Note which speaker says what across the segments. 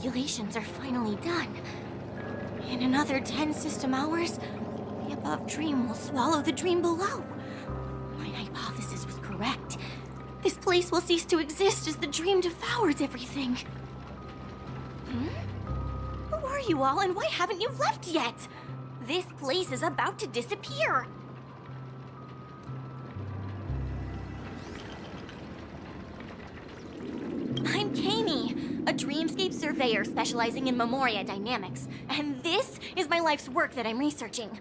Speaker 1: calculations are finally done. In another 10 system hours, the above dream will swallow the dream below. My hypothesis was correct. This place will cease to exist as the dream devours everything. Who are you all, and why haven't you left yet? This place is about to disappear. I'm Kami, a dreamscape surveyor specializing in Memoria dynamics, and this is my life's work that I'm researching.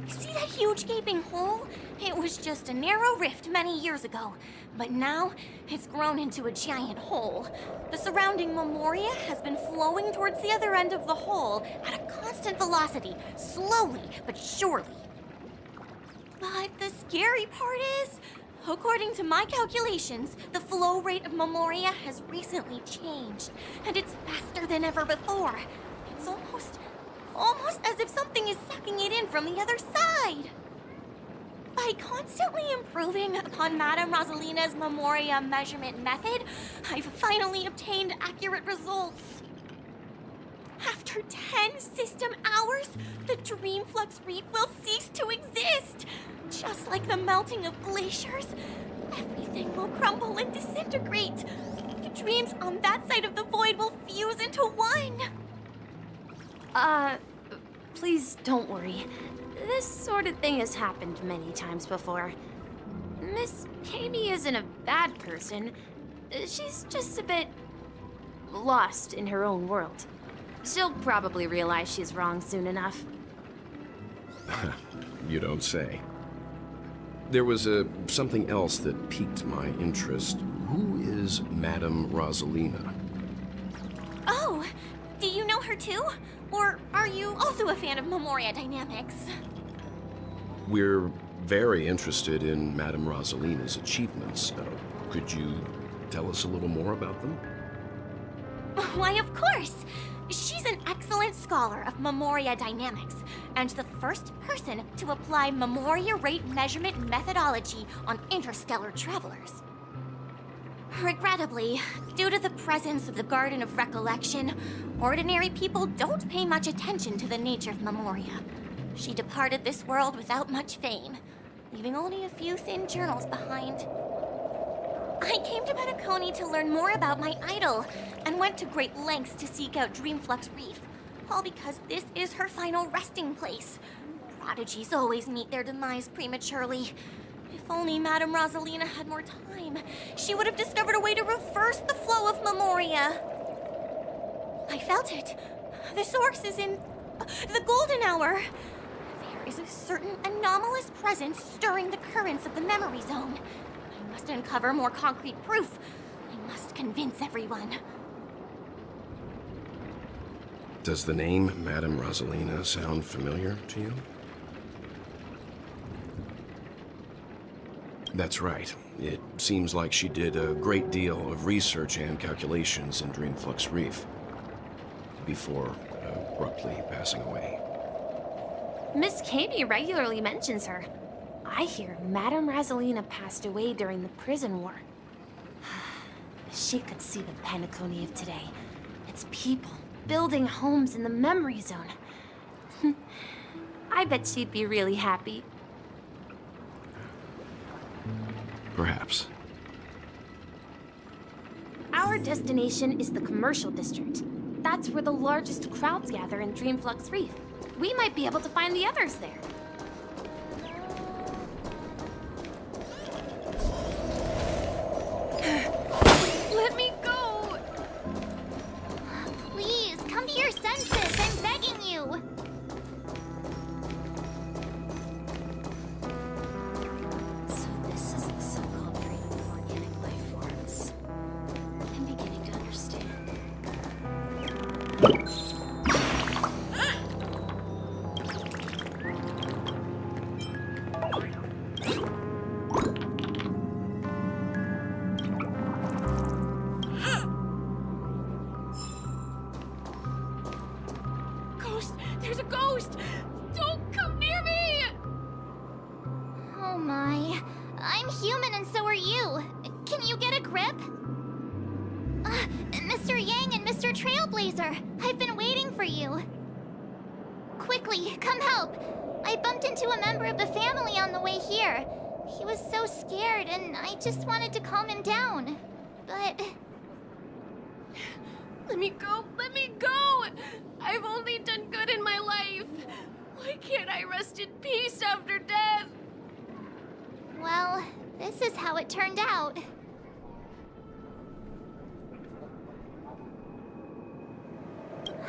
Speaker 1: See that huge gaping hole? It was just a narrow rift many years ago, but now it's grown into a giant hole. The surrounding Memoria has been flowing towards the other end of the hole at a constant velocity, slowly but surely. But the scary part is, according to my calculations, the flow rate of Memoria has recently changed, and it's faster than ever before. It's almost as if something is sucking it in from the other side. By constantly improving upon Madame Rosalina's Memoria measurement method, I've finally obtained accurate results. After 10 system hours, the Dream Flux Reef will cease to exist. Just like the melting of glaciers, everything will crumble and disintegrate. The dreams on that side of the void will fuse into one.
Speaker 2: Please don't worry. This sort of thing has happened many times before. Miss Kami isn't a bad person. She's just a bit lost in her own world. She'll probably realize she's wrong soon enough.
Speaker 3: You don't say. There was something else that piqued my interest. Who is Madame Rosalina?
Speaker 1: Oh, do you know her too? Or are you also a fan of Memoria dynamics?
Speaker 3: We're very interested in Madame Rosalina's achievements. Could you tell us a little more about them?
Speaker 1: Why, of course! She's an excellent scholar of Memoria dynamics, and the first person to apply Memoria rate measurement methodology on interstellar travelers. Regrettably, due to the presence of the Garden of Recollection, ordinary people don't pay much attention to the nature of Memoria. She departed this world without much fame, leaving only a few thin journals behind. I came to Penacony to learn more about my idol, and went to great lengths to seek out Dreamflux Reef, all because this is her final resting place. Prodigies always meet their demise prematurely. If only Madame Rosalina had more time, she would have discovered a way to reverse the flow of Memoria. I felt it. The source is in the golden hour. There is a certain anomalous presence stirring the currents of the memory zone. I must uncover more concrete proof. I must convince everyone.
Speaker 3: Does the name Madame Rosalina sound familiar to you? That's right. It seems like she did a great deal of research and calculations in Dreamflux Reef before abruptly passing away.
Speaker 2: Miss Kami regularly mentions her. I hear Madame Rosalina passed away during the prison war. She could see the Penacony of today. Its people building homes in the memory zone. I bet she'd be really happy.
Speaker 3: Perhaps.
Speaker 2: Our destination is the commercial district. That's where the largest crowds gather in Dreamflux Reef. We might be able to find the others there. Let me go!
Speaker 4: Please, come to your senses. I'm begging you.
Speaker 1: So this is the so-called dream of organic life forms. I'm beginning to understand.
Speaker 4: Trailblazer. I've been waiting for you. Quickly, come help. I bumped into a member of the family on the way here. He was so scared, and I just wanted to calm him down. But...
Speaker 2: Let me go! Let me go! I've only done good in my life. Why can't I rest in peace after death?
Speaker 4: well, this is how it turned out.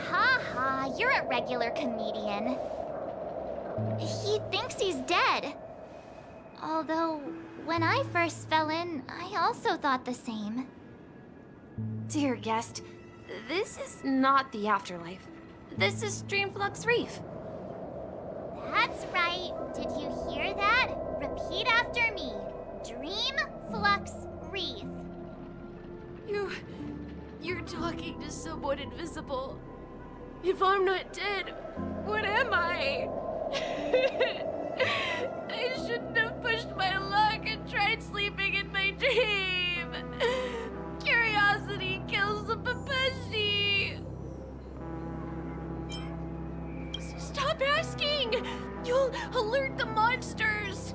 Speaker 4: Ha ha, you're a regular comedian. He thinks he's dead. Although, when I first fell in, I also thought the same.
Speaker 2: Dear guest, this is not the afterlife. This is Dreamflux Reef.
Speaker 4: That's right. Did you hear that? Repeat after me. Dreamflux Reef.
Speaker 2: You're talking to someone invisible. If I'm not dead, what am I? I shouldn't have pushed my luck and tried sleeping in my dream. Curiosity kills the Papashi. Stop asking! You'll alert the monsters.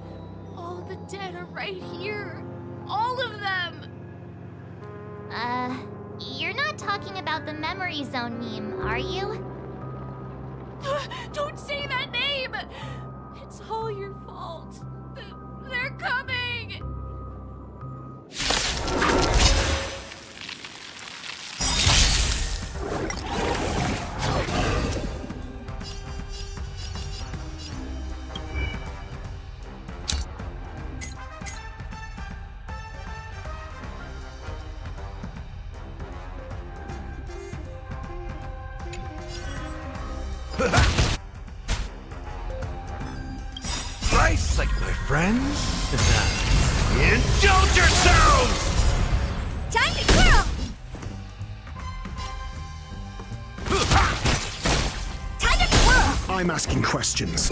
Speaker 2: All the dead are right here. All of them.
Speaker 4: You're not talking about the memory zone meme, are you?
Speaker 2: Don't say that name! It's all your fault. They're coming!
Speaker 5: Rice like my friends? Indulge yourselves!
Speaker 1: Time to twirl! Time to twirl!
Speaker 6: I'm asking questions.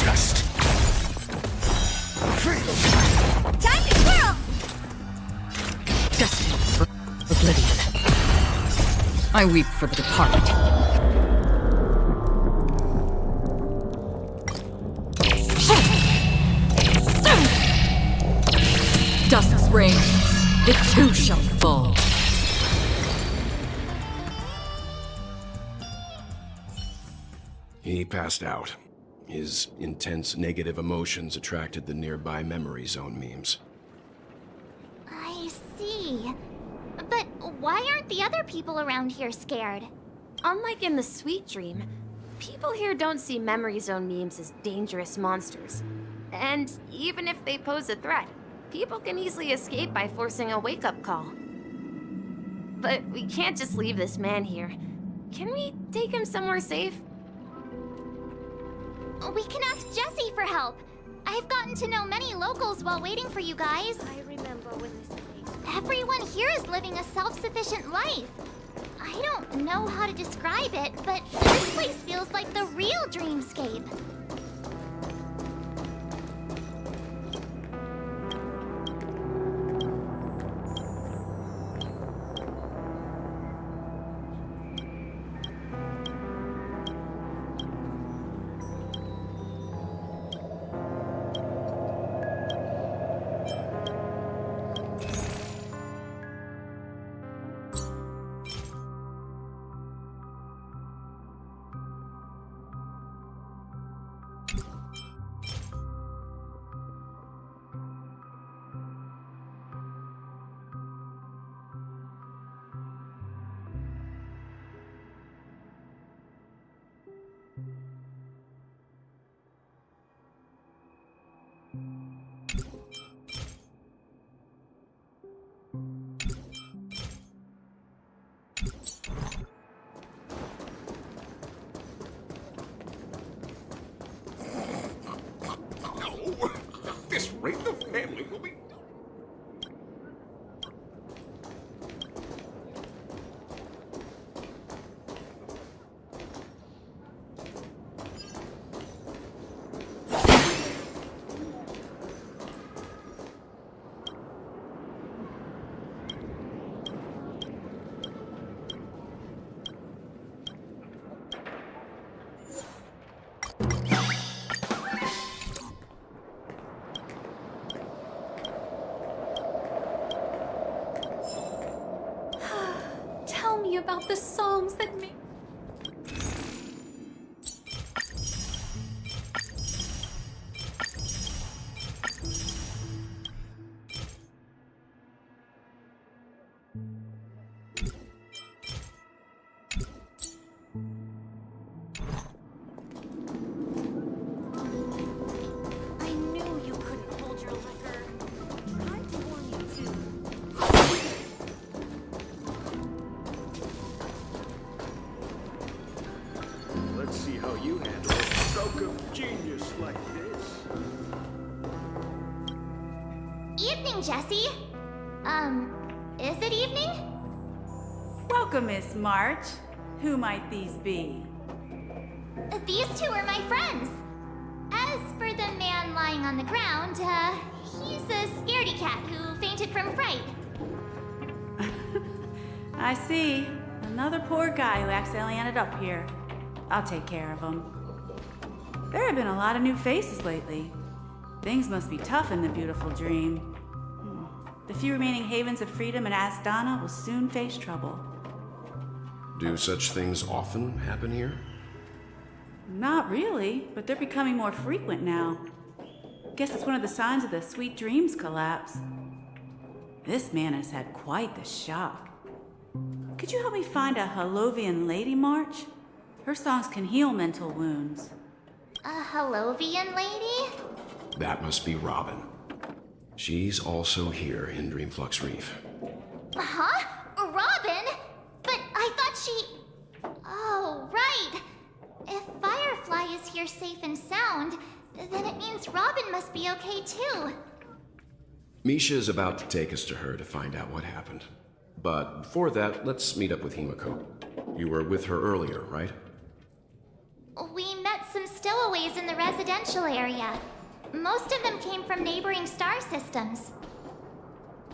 Speaker 6: Just
Speaker 1: Time to twirl!
Speaker 7: Destined for oblivion. I weep for the departed. Dusk's reign, it too shall fall.
Speaker 3: He passed out. His intense negative emotions attracted the nearby memory zone memes.
Speaker 4: I see. But why aren't the other people around here scared?
Speaker 2: Unlike in the Sweet Dream, people here don't see memory zone memes as dangerous monsters. And even if they pose a threat, people can easily escape by forcing a wake-up call. But we can't just leave this man here. Can we take him somewhere safe?
Speaker 4: We can ask Jessie for help. I've gotten to know many locals while waiting for you guys.
Speaker 2: I remember when this place...
Speaker 4: Everyone here is living a self-sufficient life. I don't know how to describe it, but this place feels like the real dreamscape.
Speaker 5: No! At this rate, the family will be...
Speaker 7: about the songs that make...
Speaker 1: I knew you couldn't hold your liquor. Tried to warn you too.
Speaker 6: Let's see how you handle a stroke of genius like this.
Speaker 4: Evening, Jessie. Is it evening?
Speaker 8: Welcome, Miss March. Who might these be?
Speaker 4: These two are my friends. As for the man lying on the ground, he's a scaredy cat who fainted from fright.
Speaker 8: I see. Another poor guy who accidentally ended up here. I'll take care of him. There have been a lot of new faces lately. Things must be tough in the beautiful dream. The few remaining havens of freedom in Asdana will soon face trouble.
Speaker 3: Do such things often happen here?
Speaker 8: Not really, but they're becoming more frequent now. Guess it's one of the signs of the Sweet Dreams collapse. This man has had quite the shock. Could you help me find a Halovian lady, March? Her songs can heal mental wounds.
Speaker 4: A Halovian lady?
Speaker 3: That must be Robin. She's also here in Dreamflux Reef.
Speaker 4: Huh? Robin? But I thought she... Oh, right. If Firefly is here safe and sound, then it means Robin must be okay too.
Speaker 3: Misha is about to take us to her to find out what happened. But before that, let's meet up with Himiko. You were with her earlier, right?
Speaker 4: We met some stowaways in the residential area. Most of them came from neighboring star systems.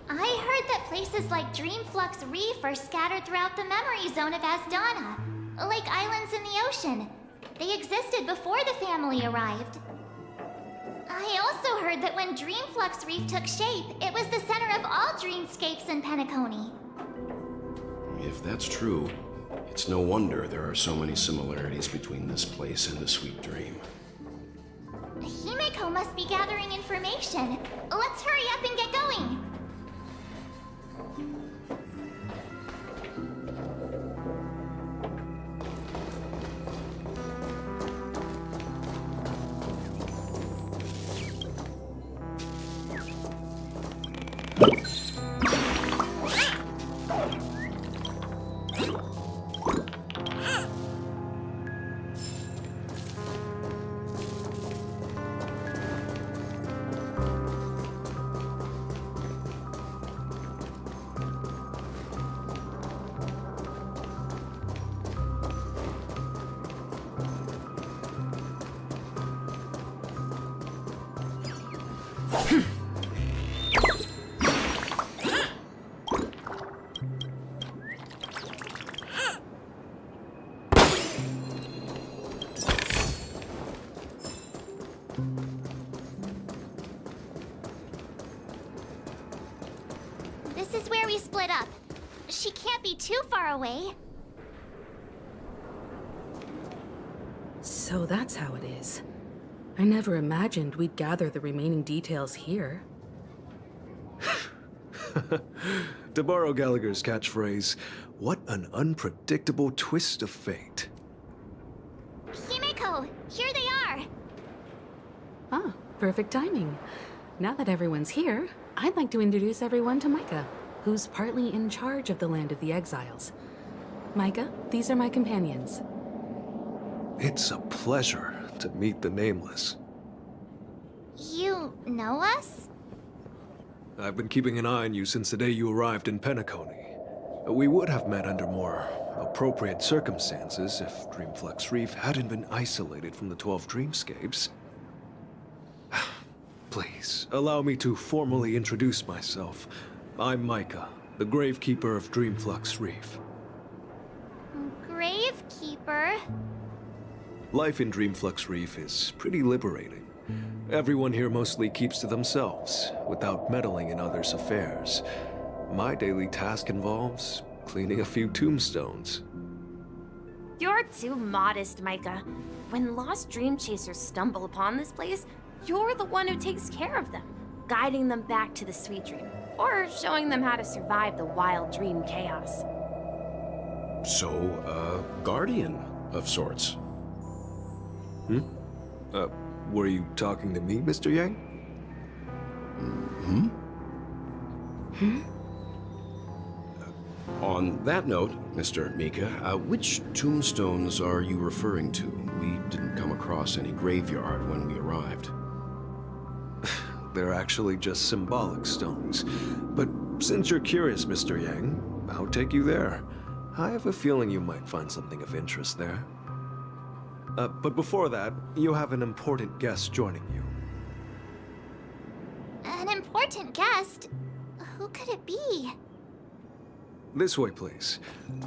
Speaker 4: I heard that places like Dreamflux Reef are scattered throughout the memory zone of Asdana, like islands in the ocean. They existed before the family arrived. I also heard that when Dreamflux Reef took shape, it was the center of all dreamscapes in Penacony.
Speaker 3: If that's true, it's no wonder there are so many similarities between this place and the Sweet Dream.
Speaker 4: Himeko must be gathering information. Let's hurry up and get going. This is where we split up. She can't be too far away.
Speaker 9: So that's how it is. I never imagined we'd gather the remaining details here.
Speaker 6: To borrow Gallagher's catchphrase, what an unpredictable twist of fate.
Speaker 4: Himeko, here they are.
Speaker 9: Ah, perfect timing. Now that everyone's here, I'd like to introduce everyone to Micah, who's partly in charge of the Land of the Exiles. Micah, these are my companions.
Speaker 6: It's a pleasure to meet the Nameless.
Speaker 4: You know us?
Speaker 6: I've been keeping an eye on you since the day you arrived in Penacony. We would have met under more appropriate circumstances if Dreamflux Reef hadn't been isolated from the 12 dreamscapes. Please, allow me to formally introduce myself. I'm Micah, the Gravekeeper of Dreamflux Reef.
Speaker 4: Gravekeeper?
Speaker 6: Life in Dreamflux Reef is pretty liberating. Everyone here mostly keeps to themselves, without meddling in others' affairs. My daily task involves cleaning a few tombstones.
Speaker 2: You're too modest, Micah. When lost dream chasers stumble upon this place, you're the one who takes care of them, guiding them back to the sweet dream, or showing them how to survive the wild dream chaos.
Speaker 3: So, a guardian of sorts.
Speaker 6: Were you talking to me, Mr. Yang?
Speaker 3: On that note, Mr. Mika, which tombstones are you referring to? We didn't come across any graveyard when we arrived.
Speaker 6: They're actually just symbolic stones. But since you're curious, Mr. Yang, I'll take you there. I have a feeling you might find something of interest there. But before that, you have an important guest joining you.
Speaker 4: An important guest? Who could it be?
Speaker 6: This way, please.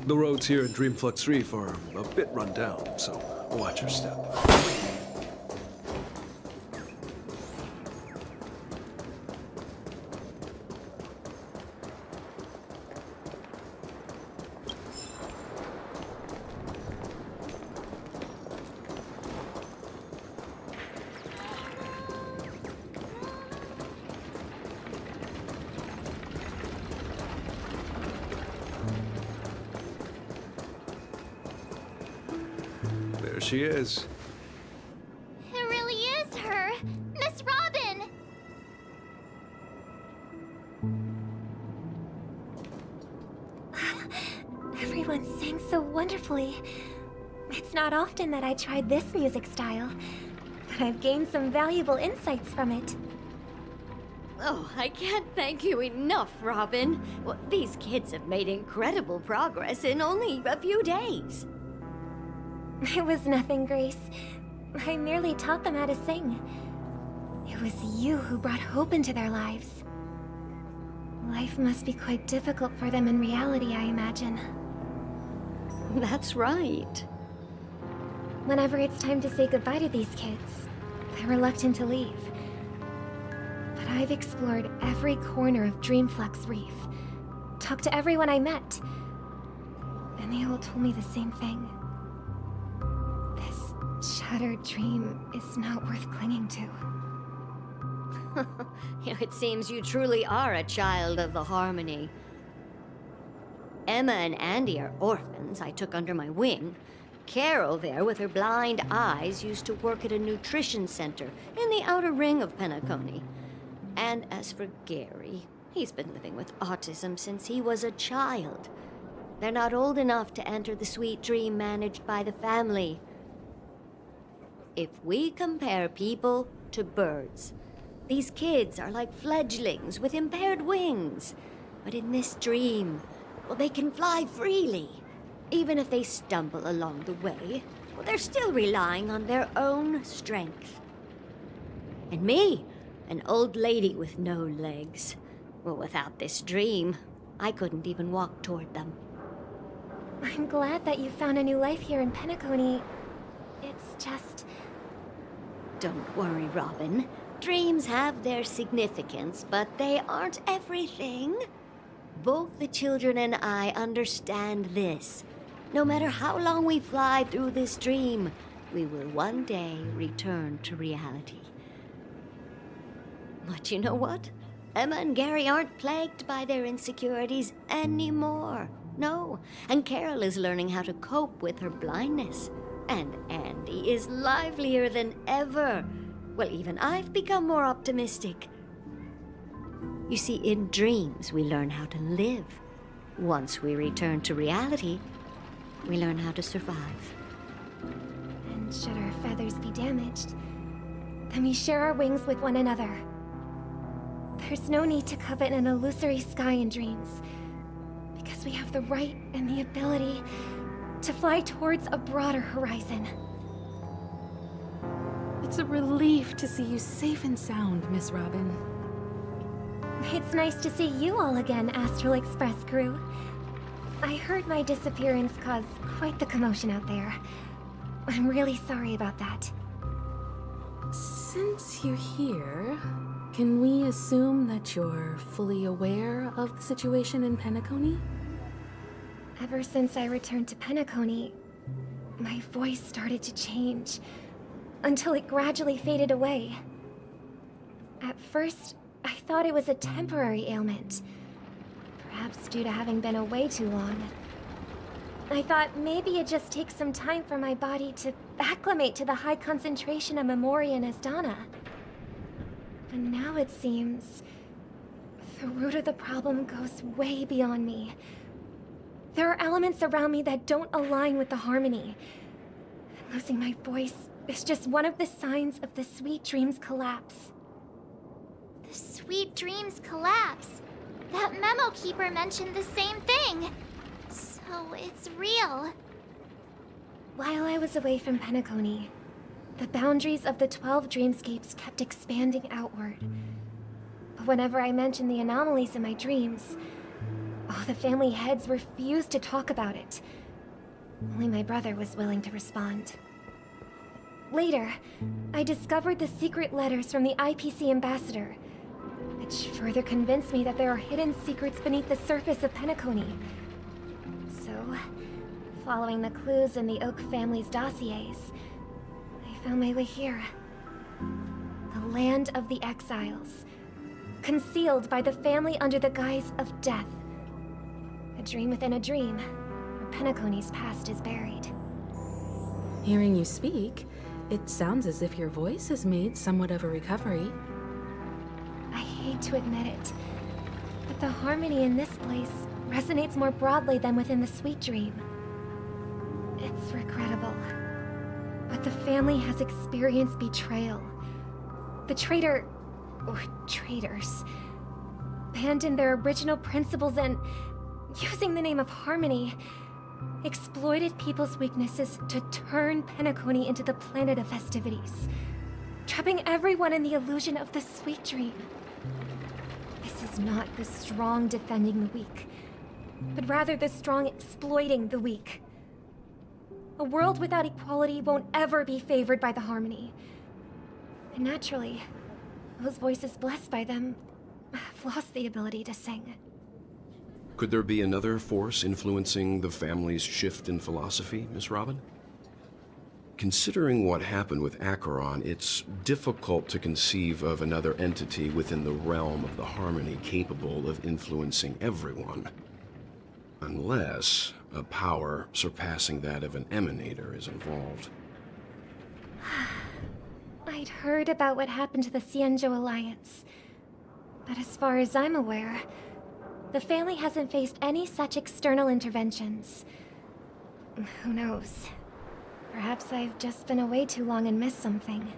Speaker 6: The roads here in Dreamflux Reef are a bit run down, so watch your step. There she is.
Speaker 4: It really is her! Miss Robin!
Speaker 10: Everyone sang so wonderfully. It's not often that I tried this music style, but I've gained some valuable insights from it.
Speaker 11: Oh, I can't thank you enough, Robin. Well, these kids have made incredible progress in only a few days.
Speaker 10: It was nothing, Grace. I merely taught them how to sing. It was you who brought hope into their lives. Life must be quite difficult for them in reality, I imagine.
Speaker 11: That's right.
Speaker 10: Whenever it's time to say goodbye to these kids, they're reluctant to leave. But I've explored every corner of Dreamflux Reef, talked to everyone I met, and they all told me the same thing. This shattered dream is not worth clinging to.
Speaker 11: It seems you truly are a child of the Harmony. Emma and Andy are orphans I took under my wing. Carol there, with her blind eyes, used to work at a nutrition center in the outer ring of Penacony. And as for Gary, he's been living with autism since he was a child. They're not old enough to enter the sweet dream managed by the family. If we compare people to birds, these kids are like fledglings with impaired wings. But in this dream, well, they can fly freely. Even if they stumble along the way, well, they're still relying on their own strength. And me, an old lady with no legs. Well, without this dream, I couldn't even walk toward them.
Speaker 10: I'm glad that you found a new life here in Penacony. It's just...
Speaker 11: Don't worry, Robin. Dreams have their significance, but they aren't everything. Both the children and I understand this. No matter how long we fly through this dream, we will one day return to reality. But you know what? Emma and Gary aren't plagued by their insecurities anymore. No, and Carol is learning how to cope with her blindness. And Andy is livelier than ever. Well, even I've become more optimistic. You see, in dreams, we learn how to live. Once we return to reality, we learn how to survive.
Speaker 10: And should our feathers be damaged, then we share our wings with one another. There's no need to covet an illusory sky in dreams, because we have the right and the ability to fly towards a broader horizon.
Speaker 9: It's a relief to see you safe and sound, Miss Robin.
Speaker 10: It's nice to see you all again, Astral Express crew. I heard my disappearance caused quite the commotion out there. I'm really sorry about that.
Speaker 9: Since you're here, can we assume that you're fully aware of the situation in Penacony?
Speaker 10: Ever since I returned to Penacony, my voice started to change, until it gradually faded away. At first, I thought it was a temporary ailment, perhaps due to having been away too long. I thought maybe it just takes some time for my body to acclimate to the high concentration of Memoria and Asdana. But now it seems the root of the problem goes way beyond me. There are elements around me that don't align with the harmony. Losing my voice is just one of the signs of the Sweet Dreams collapse.
Speaker 4: The Sweet Dreams collapse. That memo keeper mentioned the same thing. So it's real.
Speaker 10: While I was away from Penacony, the boundaries of the 12 dreamscapes kept expanding outward. But whenever I mentioned the anomalies in my dreams, all the family heads refused to talk about it. Only my brother was willing to respond. Later, I discovered the secret letters from the IPC ambassador, which further convinced me that there are hidden secrets beneath the surface of Penacony. So, following the clues in the Oak family's dossiers, I found my way here. The land of the exiles, concealed by the family under the guise of death. A dream within a dream, where Penacony's past is buried.
Speaker 9: Hearing you speak, it sounds as if your voice has made somewhat of a recovery.
Speaker 10: I hate to admit it, but the harmony in this place resonates more broadly than within the Sweet Dream. It's regrettable, but the family has experienced betrayal. The traitor, or traitors, abandoned their original principles and, using the name of harmony, exploited people's weaknesses to turn Penacony into the planet of festivities, trapping everyone in the illusion of the Sweet Dream. This is not the strong defending the weak, but rather the strong exploiting the weak. A world without equality won't ever be favored by the harmony. And naturally, those voices blessed by them have lost the ability to sing.
Speaker 3: Could there be another force influencing the family's shift in philosophy, Miss Robin? Considering what happened with Acheron, it's difficult to conceive of another entity within the realm of the harmony capable of influencing everyone. Unless a power surpassing that of an emanator is involved.
Speaker 10: I'd heard about what happened to the Cienjo Alliance, but as far as I'm aware, the family hasn't faced any such external interventions. Who knows? Perhaps I've just been away too long and missed something.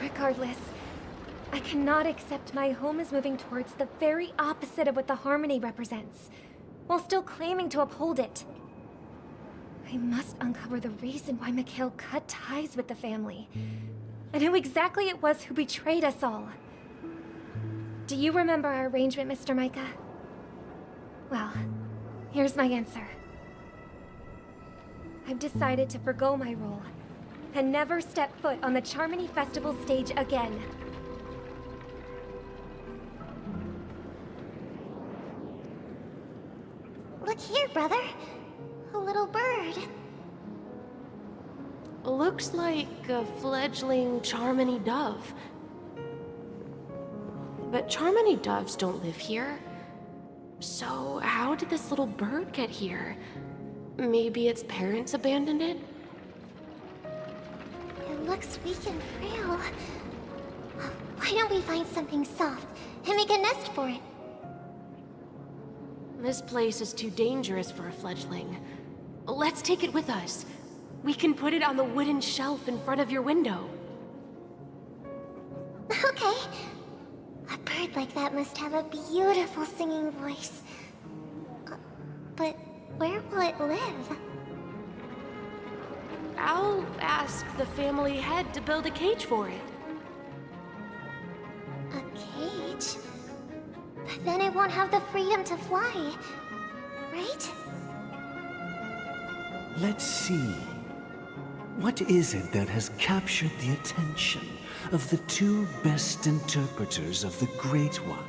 Speaker 10: Regardless, I cannot accept my home is moving towards the very opposite of what the harmony represents, while still claiming to uphold it. I must uncover the reason why Mikhail cut ties with the family, and who exactly it was who betrayed us all. Do you remember our arrangement, Mr. Micah? Well, here's my answer. I've decided to forgo my role, and never step foot on the Charmony Festival stage again.
Speaker 4: Look here, brother. A little bird.
Speaker 2: Looks like a fledgling Charmony dove. But Charmony doves don't live here. So how did this little bird get here? Maybe its parents abandoned it?
Speaker 4: It looks weak and frail. Why don't we find something soft and make a nest for it?
Speaker 2: This place is too dangerous for a fledgling. Let's take it with us. We can put it on the wooden shelf in front of your window.
Speaker 4: Okay. A bird like that must have a beautiful singing voice. But where will it live?
Speaker 2: I'll ask the family head to build a cage for it.
Speaker 4: A cage? But then it won't have the freedom to fly, right?
Speaker 12: Let's see. What is it that has captured the attention of the two best interpreters of the Great One?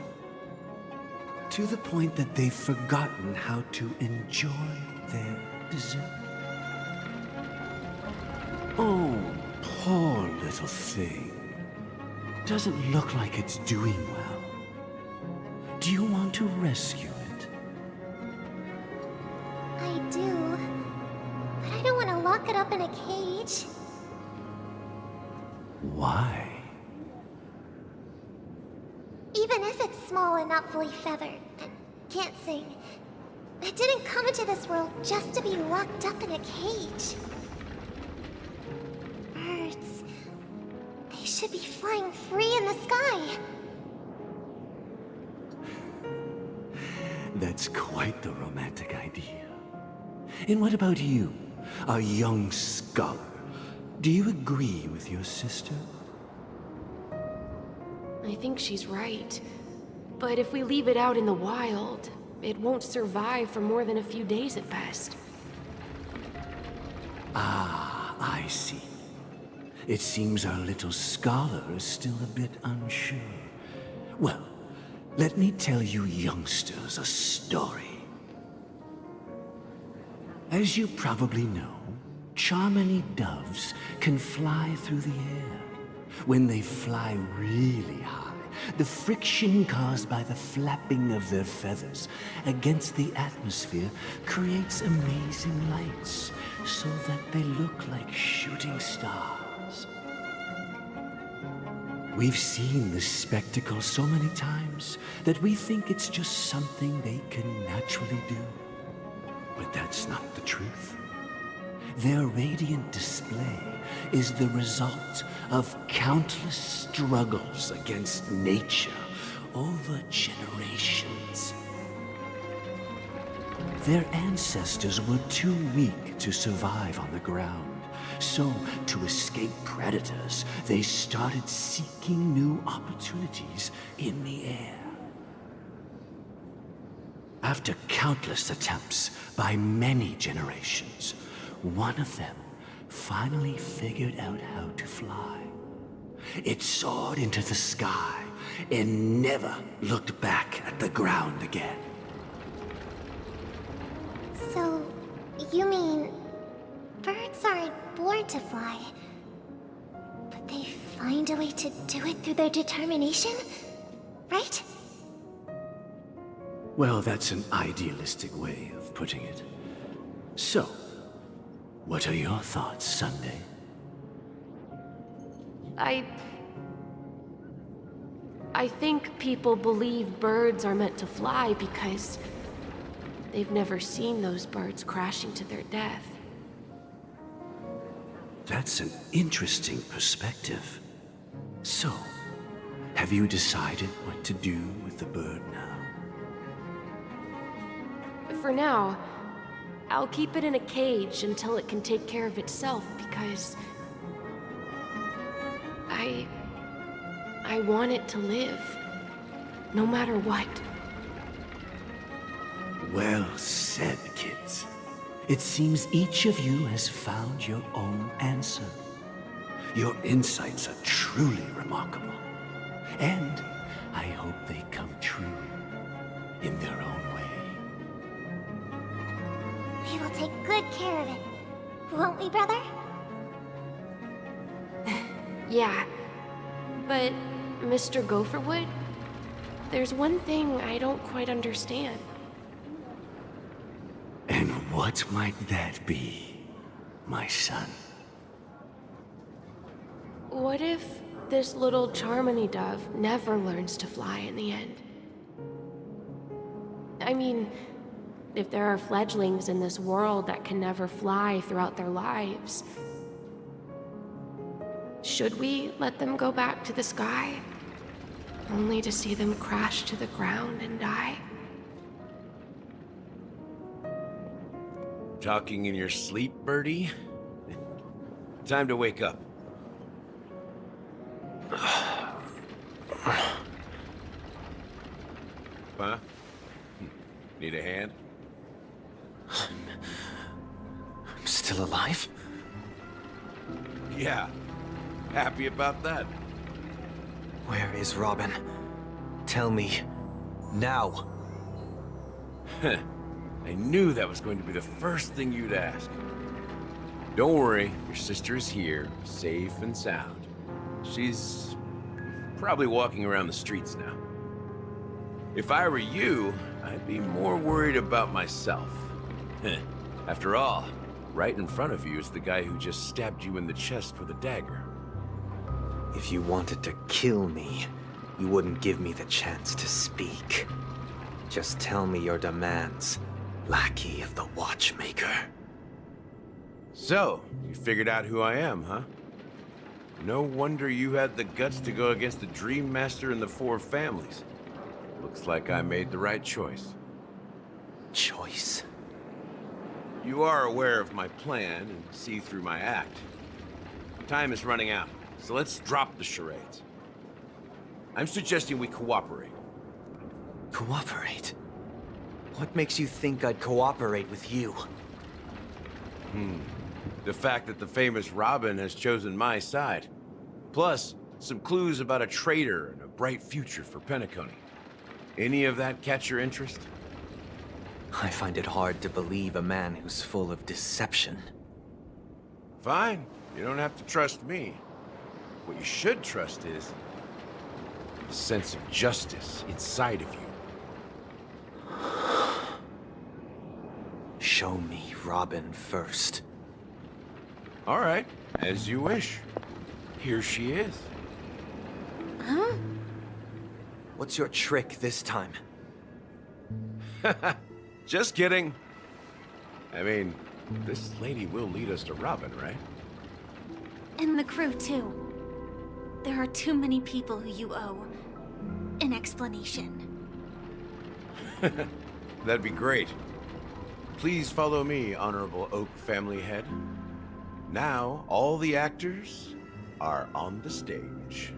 Speaker 12: To the point that they've forgotten how to enjoy their dessert. Oh, poor little thing. Doesn't look like it's doing well. Do you want to rescue it?
Speaker 4: I do. But I don't want to lock it up in a cage.
Speaker 12: Why?
Speaker 4: Even if it's small and not fully feathered and can't sing, it didn't come into this world just to be locked up in a cage. Birds. They should be flying free in the sky.
Speaker 12: That's quite the romantic idea. And what about you, a young scholar? Do you agree with your sister?
Speaker 2: I think she's right. But if we leave it out in the wild, it won't survive for more than a few days at best.
Speaker 12: Ah, I see. It seems our little scholar is still a bit unsure. Well, let me tell you youngsters a story. As you probably know, Charmony doves can fly through the air. When they fly really high, the friction caused by the flapping of their feathers against the atmosphere creates amazing lights, so that they look like shooting stars. We've seen this spectacle so many times that we think it's just something they can naturally do. But that's not the truth. Their radiant display is the result of countless struggles against nature over generations. Their ancestors were too weak to survive on the ground, so to escape predators, they started seeking new opportunities in the air. After countless attempts by many generations, one of them finally figured out how to fly. It soared into the sky and never looked back at the ground again.
Speaker 4: So, you mean birds aren't born to fly, but they find a way to do it through their determination, right?
Speaker 12: Well, that's an idealistic way of putting it. So, what are your thoughts, Sunday?
Speaker 2: I think people believe birds are meant to fly because they've never seen those birds crashing to their death.
Speaker 12: That's an interesting perspective. So, have you decided what to do with the bird now?
Speaker 2: For now, I'll keep it in a cage until it can take care of itself because I want it to live, no matter what.
Speaker 12: Well said, kids. It seems each of you has found your own answer. Your insights are truly remarkable. And I hope they come true in their own way.
Speaker 4: We will take good care of it. Won't we, brother?
Speaker 2: Yeah, but Mr. Gopherwood, there's one thing I don't quite understand.
Speaker 12: And what might that be, my son?
Speaker 2: What if this little Charmony dove never learns to fly in the end? I mean, if there are fledglings in this world that can never fly throughout their lives, should we let them go back to the sky, only to see them crash to the ground and die?
Speaker 3: Talking in your sleep, Birdie? Time to wake up. Huh? Need a hand?
Speaker 5: I'm still alive?
Speaker 3: Yeah. Happy about that.
Speaker 5: Where is Robin? Tell me. Now.
Speaker 13: I knew that was going to be the first thing you'd ask. Don't worry, your sister is here, safe and sound. She's probably walking around the streets now. If I were you, I'd be more worried about myself. After all, right in front of you is the guy who just stabbed you in the chest with a dagger.
Speaker 5: If you wanted to kill me, you wouldn't give me the chance to speak. Just tell me your demands, lackey of the Watchmaker.
Speaker 13: So, you figured out who I am, huh? No wonder you had the guts to go against the Dream Master and the Four Families. Looks like I made the right choice.
Speaker 5: Choice?
Speaker 13: You are aware of my plan and see through my act. Time is running out, so let's drop the charades. I'm suggesting we cooperate.
Speaker 5: Cooperate? What makes you think I'd cooperate with you?
Speaker 13: The fact that the famous Robin has chosen my side. Plus, some clues about a traitor and a bright future for Penacony. Any of that catch your interest?
Speaker 5: I find it hard to believe a man who's full of deception.
Speaker 13: Fine. You don't have to trust me. What you should trust is the sense of justice inside of you.
Speaker 5: Show me Robin first.
Speaker 13: All right, as you wish. Here she is.
Speaker 2: Huh?
Speaker 5: What's your trick this time?
Speaker 13: Just kidding. I mean, this lady will lead us to Robin, right?
Speaker 1: And the crew, too. There are too many people who you owe an explanation.
Speaker 13: That'd be great. Please follow me, Honorable Oak Family Head. Now, all the actors are on the stage.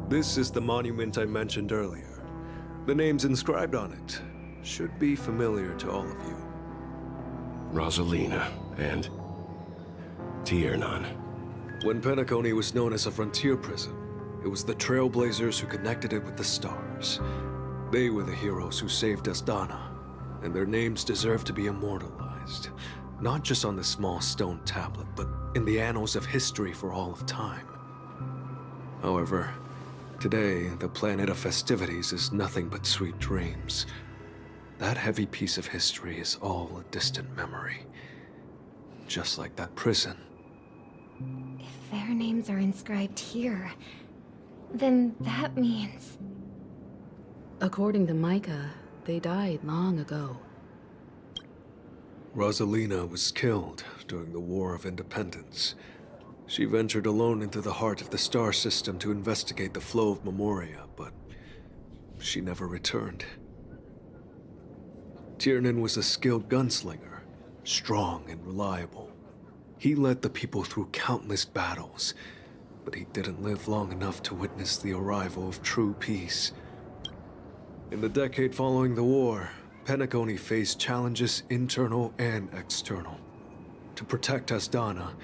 Speaker 6: This is the monument I mentioned earlier. The names inscribed on it should be familiar to all of you.
Speaker 3: Rosalina and Tiernan.
Speaker 6: When Penacony was known as a frontier prison, it was the Trailblazers who connected it with the stars. They were the heroes who saved Asdana, and their names deserve to be immortalized. Not just on this small stone tablet, but in the annals of history for all of time. However, today, the planet of festivities is nothing but sweet dreams. That heavy piece of history is all a distant memory. Just like that prison.
Speaker 10: If their names are inscribed here, then that means...
Speaker 9: According to Micah, they died long ago.
Speaker 6: Rosalina was killed during the War of Independence. She ventured alone into the heart of the star system to investigate the flow of Memoria, but she never returned. Tiernan was a skilled gunslinger, strong and reliable. He led the people through countless battles, but he didn't live long enough to witness the arrival of true peace. In the decade following the war, Penacony faced challenges internal and external. To protect Asdana,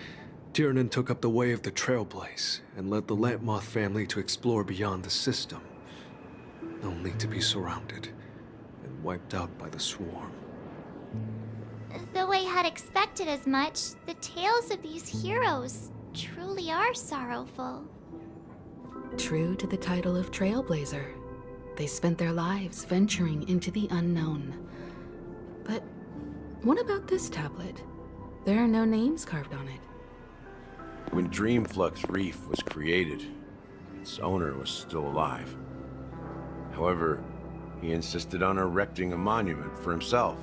Speaker 6: Tiernan took up the way of the Trailblaze and led the Lampmoth family to explore beyond the system, only to be surrounded and wiped out by the Swarm.
Speaker 4: Though I had expected as much, the tales of these heroes truly are sorrowful.
Speaker 9: True to the title of Trailblazer, they spent their lives venturing into the unknown. But what about this tablet? There are no names carved on it.
Speaker 13: When Dreamflux Reef was created, its owner was still alive. However, he insisted on erecting a monument for himself,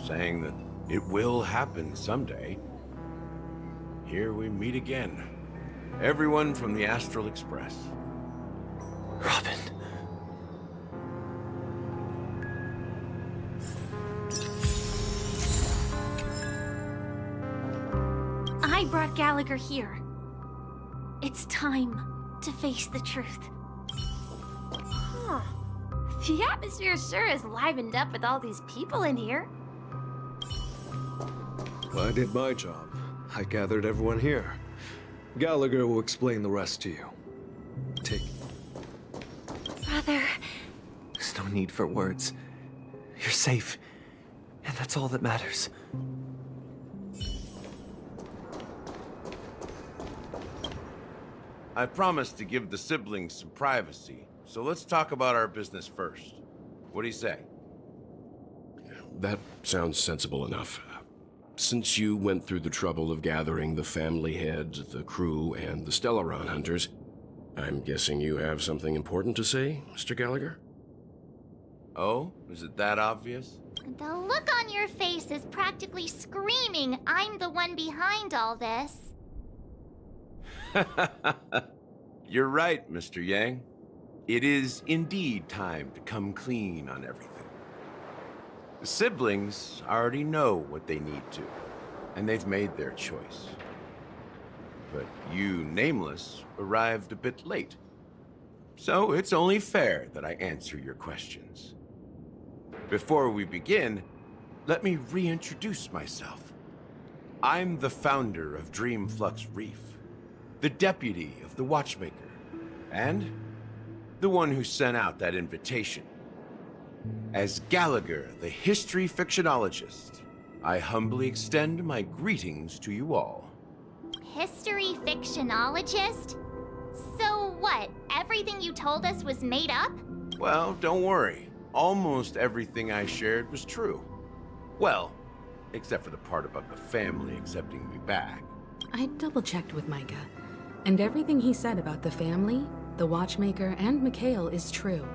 Speaker 13: saying that it will happen someday. Here we meet again. Everyone from the Astral Express.
Speaker 5: Robin.
Speaker 1: I brought Gallagher here. It's time to face the truth.
Speaker 2: Huh. The atmosphere sure is livened up with all these people in here.
Speaker 6: Well, I did my job. I gathered everyone here. Gallagher will explain the rest to you. Take
Speaker 10: Father.
Speaker 5: There's no need for words. You're safe, and that's all that matters.
Speaker 13: I promised to give the siblings some privacy, so let's talk about our business first. What do you say?
Speaker 3: That sounds sensible enough. Since you went through the trouble of gathering the family heads, the crew, and the Stellaron hunters, I'm guessing you have something important to say, Mr. Gallagher?
Speaker 13: Oh? Is it that obvious?
Speaker 4: The look on your face is practically screaming, I'm the one behind all this.
Speaker 13: You're right, Mr. Yang. It is indeed time to come clean on everything. The siblings already know what they need to, and they've made their choice. But you, Nameless, arrived a bit late. So it's only fair that I answer your questions. Before we begin, let me reintroduce myself. I'm the founder of Dreamflux Reef, the deputy of the Watchmaker, and the one who sent out that invitation. As Gallagher, the history fictionologist, I humbly extend my greetings to you all.
Speaker 4: History fictionologist? So what, everything you told us was made up?
Speaker 13: Well, don't worry. Almost everything I shared was true. Well, except for the part about the family accepting me back.
Speaker 9: I double-checked with Micah, and everything he said about the family, the Watchmaker, and Mikhail is true.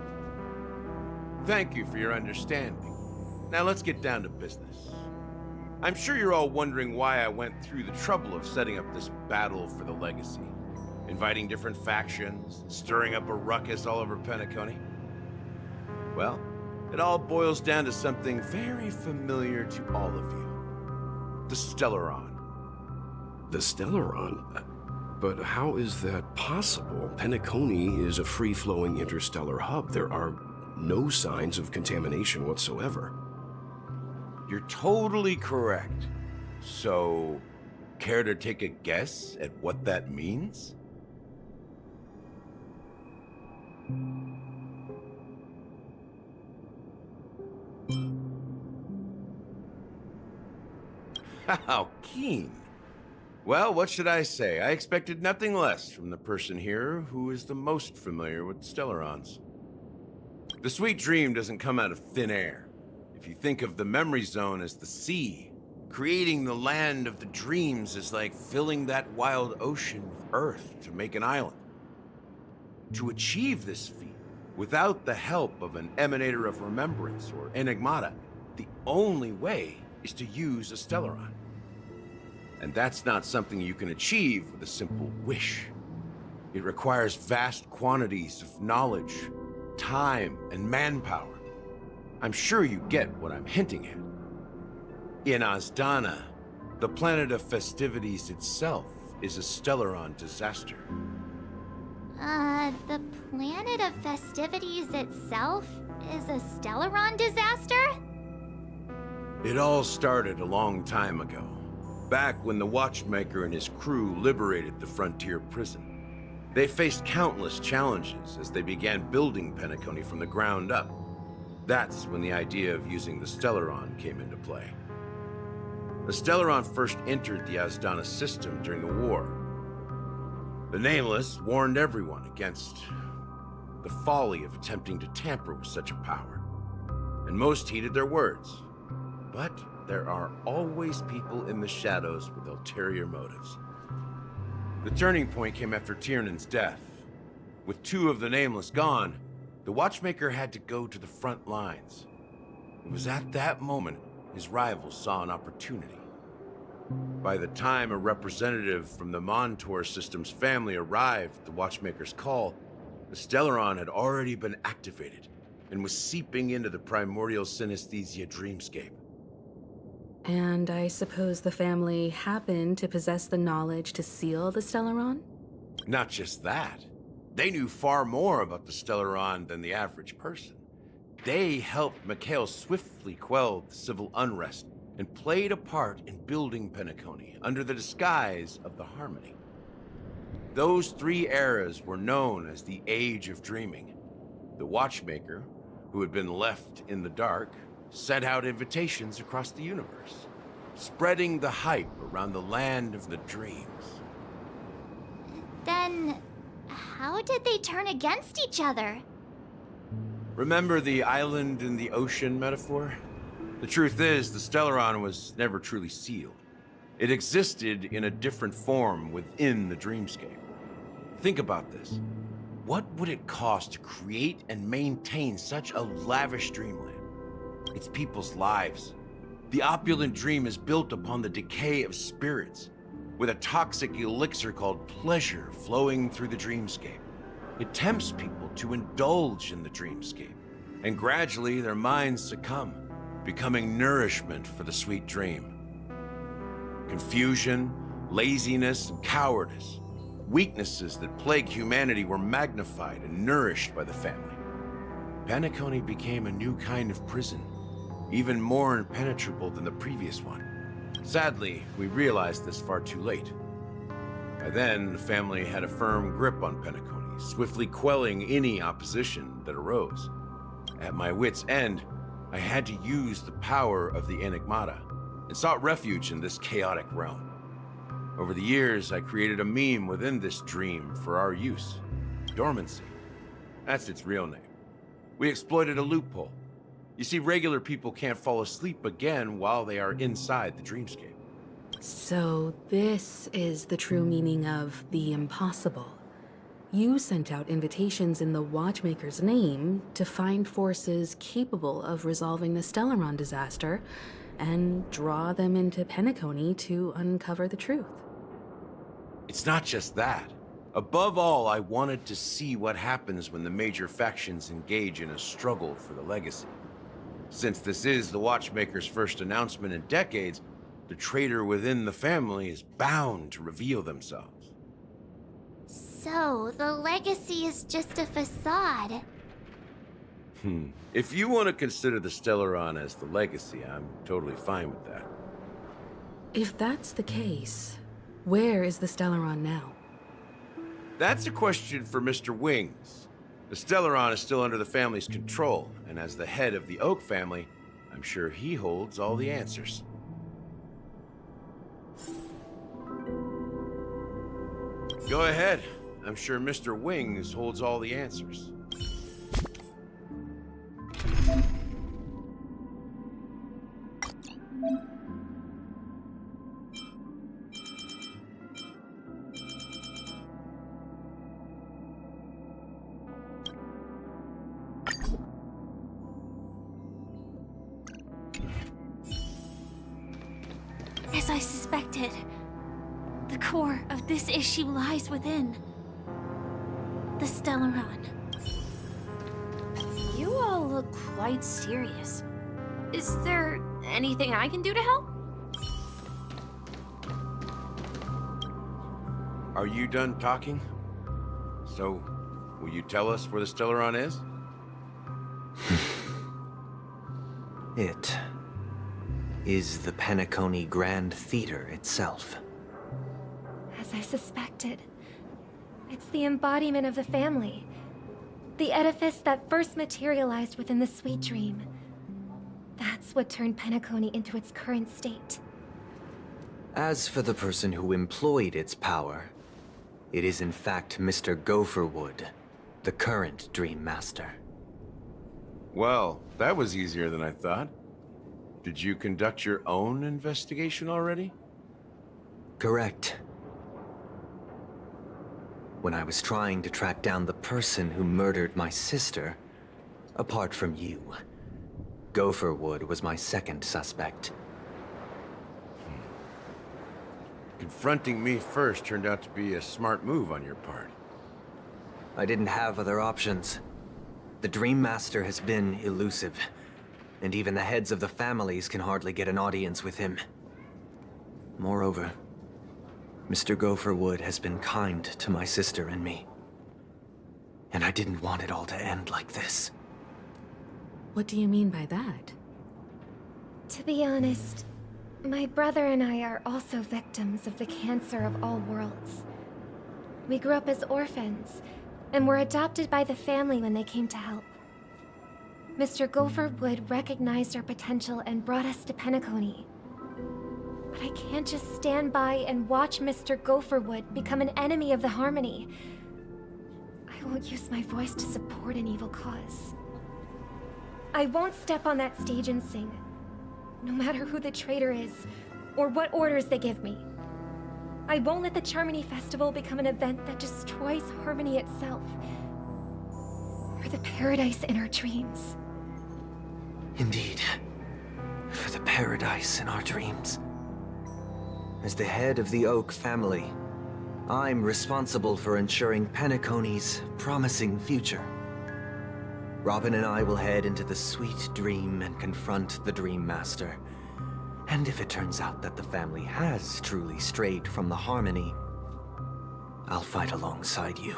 Speaker 13: Thank you for your understanding. Now let's get down to business. I'm sure you're all wondering why I went through the trouble of setting up this battle for the legacy, inviting different factions, stirring up a ruckus all over Penacony. Well, it all boils down to something very familiar to all of you. The Stellaron.
Speaker 3: The Stellaron? But how is that possible? Penacony is a free-flowing interstellar hub. There are no signs of contamination whatsoever.
Speaker 13: You're totally correct. So, care to take a guess at what that means? How keen. Well, what should I say? I expected nothing less from the person here who is the most familiar with Stellarons. The sweet dream doesn't come out of thin air. If you think of the memory zone as the sea, creating the land of the dreams is like filling that wild ocean with earth to make an island. To achieve this feat, without the help of an emanator of remembrance or enigmata, the only way is to use a Stellaron. And that's not something you can achieve with a simple wish. It requires vast quantities of knowledge, time, and manpower. I'm sure you get what I'm hinting at. In Azdana, the planet of festivities itself is a Stellaron disaster.
Speaker 4: The planet of festivities itself is a Stellaron disaster?
Speaker 13: It all started a long time ago, back when the Watchmaker and his crew liberated the frontier prison. They faced countless challenges as they began building Penacony from the ground up. That's when the idea of using the Stellaron came into play. The Stellaron first entered the Azdana system during the war. The Nameless warned everyone against the folly of attempting to tamper with such a power, and most heeded their words. But there are always people in the shadows with ulterior motives. The turning point came after Tiernan's death. With two of the Nameless gone, the Watchmaker had to go to the front lines. It was at that moment his rivals saw an opportunity. By the time a representative from the Montour Systems family arrived at the Watchmaker's call, the Stellaron had already been activated and was seeping into the primordial synesthesia dreamscape.
Speaker 9: And I suppose the family happened to possess the knowledge to seal the Stellaron?
Speaker 13: Not just that. They knew far more about the Stellaron than the average person. They helped Mikhail swiftly quell the civil unrest and played a part in building Penacony under the disguise of the Harmony. Those three eras were known as the Age of Dreaming. the watchmaker, who had been left in the dark, sent out invitations across the universe, spreading the hype around the land of the dreams.
Speaker 4: Then, how did they turn against each other?
Speaker 13: Remember the island in the ocean metaphor? The truth is, the Stellaron was never truly sealed. It existed in a different form within the dreamscape. Think about this. What would it cost to create and maintain such a lavish dreamland? It's people's lives. The opulent dream is built upon the decay of spirits, with a toxic elixir called pleasure flowing through the dreamscape. It tempts people to indulge in the dreamscape, and gradually their minds succumb, becoming nourishment for the sweet dream. Confusion, laziness, and cowardice, weaknesses that plague humanity, were magnified and nourished by the family. Penacony became a new kind of prison, even more impenetrable than the previous one. Sadly, we realized this far too late. By then, the family had a firm grip on Penacony, swiftly quelling any opposition that arose. At my wit's end, I had to use the power of the Enigmata, and sought refuge in this chaotic realm. Over the years, I created a meme within this dream for our use. Dormancy. That's its real name. We exploited a loophole. You see, regular people can't fall asleep again while they are inside the dreamscape.
Speaker 9: So this is the true meaning of the impossible. You sent out invitations in the Watchmaker's name to find forces capable of resolving the Stellaron disaster and draw them into Penacony to uncover the truth.
Speaker 13: It's not just that. Above all, I wanted to see what happens when the major factions engage in a struggle for the legacy. Since this is the Watchmaker's first announcement in decades, the traitor within the family is bound to reveal themselves.
Speaker 4: So, the legacy is just a facade.
Speaker 13: If you want to consider the Stellaron as the legacy, I'm totally fine with that.
Speaker 9: If that's the case, where is the Stellaron now?
Speaker 13: That's a question for Mr. Wings. The Stellaron is still under the family's control, and as the head of the Oak family, I'm sure he holds all the answers. Go ahead. I'm sure Mr. Wings holds all the answers.
Speaker 1: As I suspected, the core of this issue lies within the Stellaron.
Speaker 2: You all look quite serious. Is there anything I can do to help?
Speaker 13: Are you done talking? So, will you tell us where the Stellaron is?
Speaker 5: It is the Penacony Grand Theater itself.
Speaker 10: As I suspected, it's the embodiment of the family. The edifice that first materialized within the Sweet Dream. That's what turned Penacony into its current state.
Speaker 5: As for the person who employed its power, it is in fact Mr. Gopherwood, the current Dream Master.
Speaker 13: Well, that was easier than I thought. Did you conduct your own investigation already?
Speaker 5: Correct. When I was trying to track down the person who murdered my sister, apart from you, Gopherwood was my second suspect.
Speaker 13: Confronting me first turned out to be a smart move on your part.
Speaker 5: I didn't have other options. The Dream Master has been elusive, and even the heads of the families can hardly get an audience with him. Moreover, Mr. Gopherwood has been kind to my sister and me. And I didn't want it all to end like this.
Speaker 9: What do you mean by that?
Speaker 10: To be honest, my brother and I are also victims of the cancer of all worlds. We grew up as orphans, and were adopted by the family when they came to help. Mr. Gopherwood recognized our potential and brought us to Penacony. But I can't just stand by and watch Mr. Gopherwood become an enemy of the Harmony. I won't use my voice to support an evil cause. I won't step on that stage and sing, no matter who the traitor is, or what orders they give me. I won't let the Charmony Festival become an event that destroys Harmony itself, or the paradise in our dreams.
Speaker 5: Indeed. For the paradise in our dreams. As the head of the Oak family, I'm responsible for ensuring Penacony's promising future. Robin and I will head into the Sweet Dream and confront the Dream Master. And if it turns out that the family has truly strayed from the Harmony, I'll fight alongside you.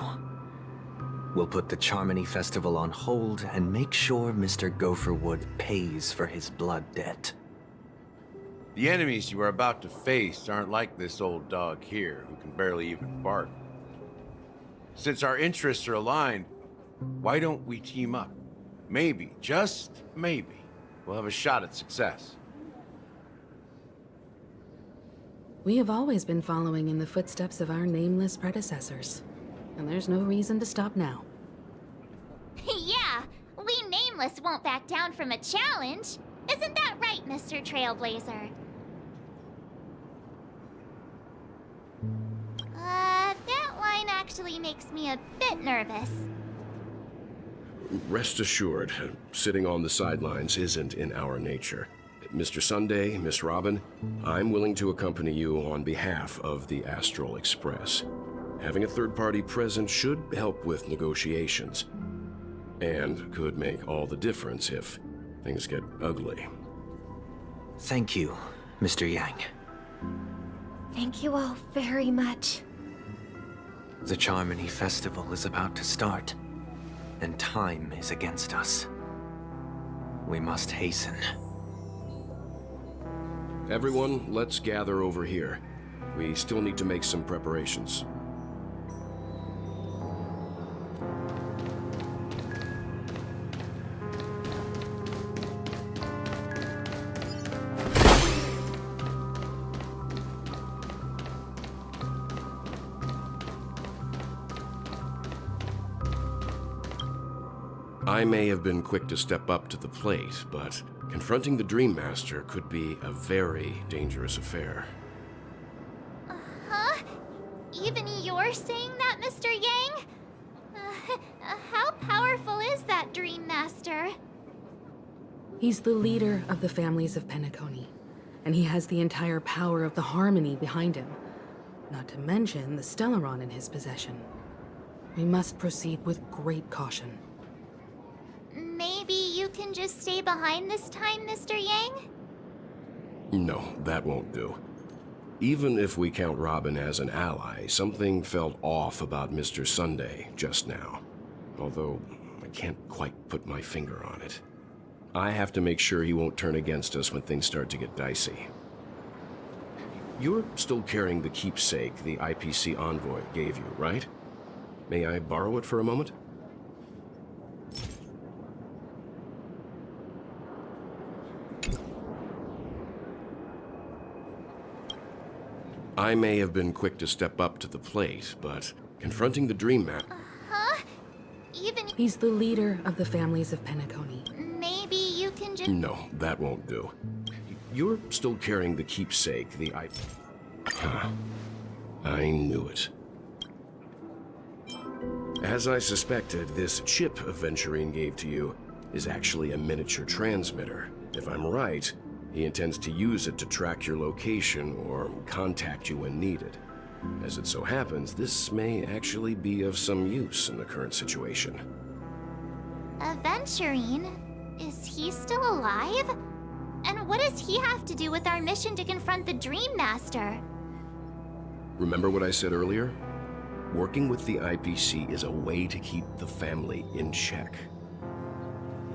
Speaker 5: We'll put the Charmony Festival on hold and make sure Mr. Gopherwood pays for his blood debt.
Speaker 13: The enemies you are about to face aren't like this old dog here, who can barely even bark. Since our interests are aligned, why don't we team up? Maybe, just maybe, we'll have a shot at success.
Speaker 9: We have always been following in the footsteps of our nameless predecessors, and there's no reason to stop now.
Speaker 4: Yeah, we Nameless won't back down from a challenge. Isn't that right, Mr. Trailblazer? That line actually makes me a bit nervous.
Speaker 3: Rest assured, sitting on the sidelines isn't in our nature. Mr. Sunday, Miss Robin, I'm willing to accompany you on behalf of the Astral Express. Having a third party present should help with negotiations, and could make all the difference if things get ugly.
Speaker 5: Thank you, Mr. Yang.
Speaker 10: Thank you all very much.
Speaker 5: The Charmony Festival is about to start, and time is against us. We must hasten.
Speaker 3: Everyone, let's gather over here. We still need to make some preparations. I may have been quick to step up to the plate, but confronting the Dream Master could be a very dangerous affair.
Speaker 4: Huh? Even you're saying that, Mr. Yang? How powerful is that Dream Master?
Speaker 9: He's the leader of the families of Penacony, and he has the entire power of the Harmony behind him, not to mention the Stellaron in his possession. We must proceed with great caution.
Speaker 4: Maybe you can just stay behind this time, Mr. Yang?
Speaker 3: No, that won't do. Even if we count Robin as an ally, something felt off about Mr. Sunday just now. Although, I can't quite put my finger on it. I have to make sure he won't turn against us when things start to get dicey. You're still carrying the keepsake the IPC envoy gave you, right? May I borrow it for a moment? I may have been quick to step up to the plate, but confronting the Dream Master...
Speaker 4: Huh? Even...
Speaker 9: He's the leader of the families of Penacony.
Speaker 4: Maybe you can just...
Speaker 3: No, that won't do. You're still carrying the keepsake the I knew it. As I suspected, this chip Aventurine gave to you is actually a miniature transmitter. If I'm right, he intends to use it to track your location or contact you when needed. As it so happens, this may actually be of some use in the current situation.
Speaker 4: Aventurine? Is he still alive? And what does he have to do with our mission to confront the Dream Master?
Speaker 3: Remember what I said earlier? Working with the IPC is a way to keep the family in check.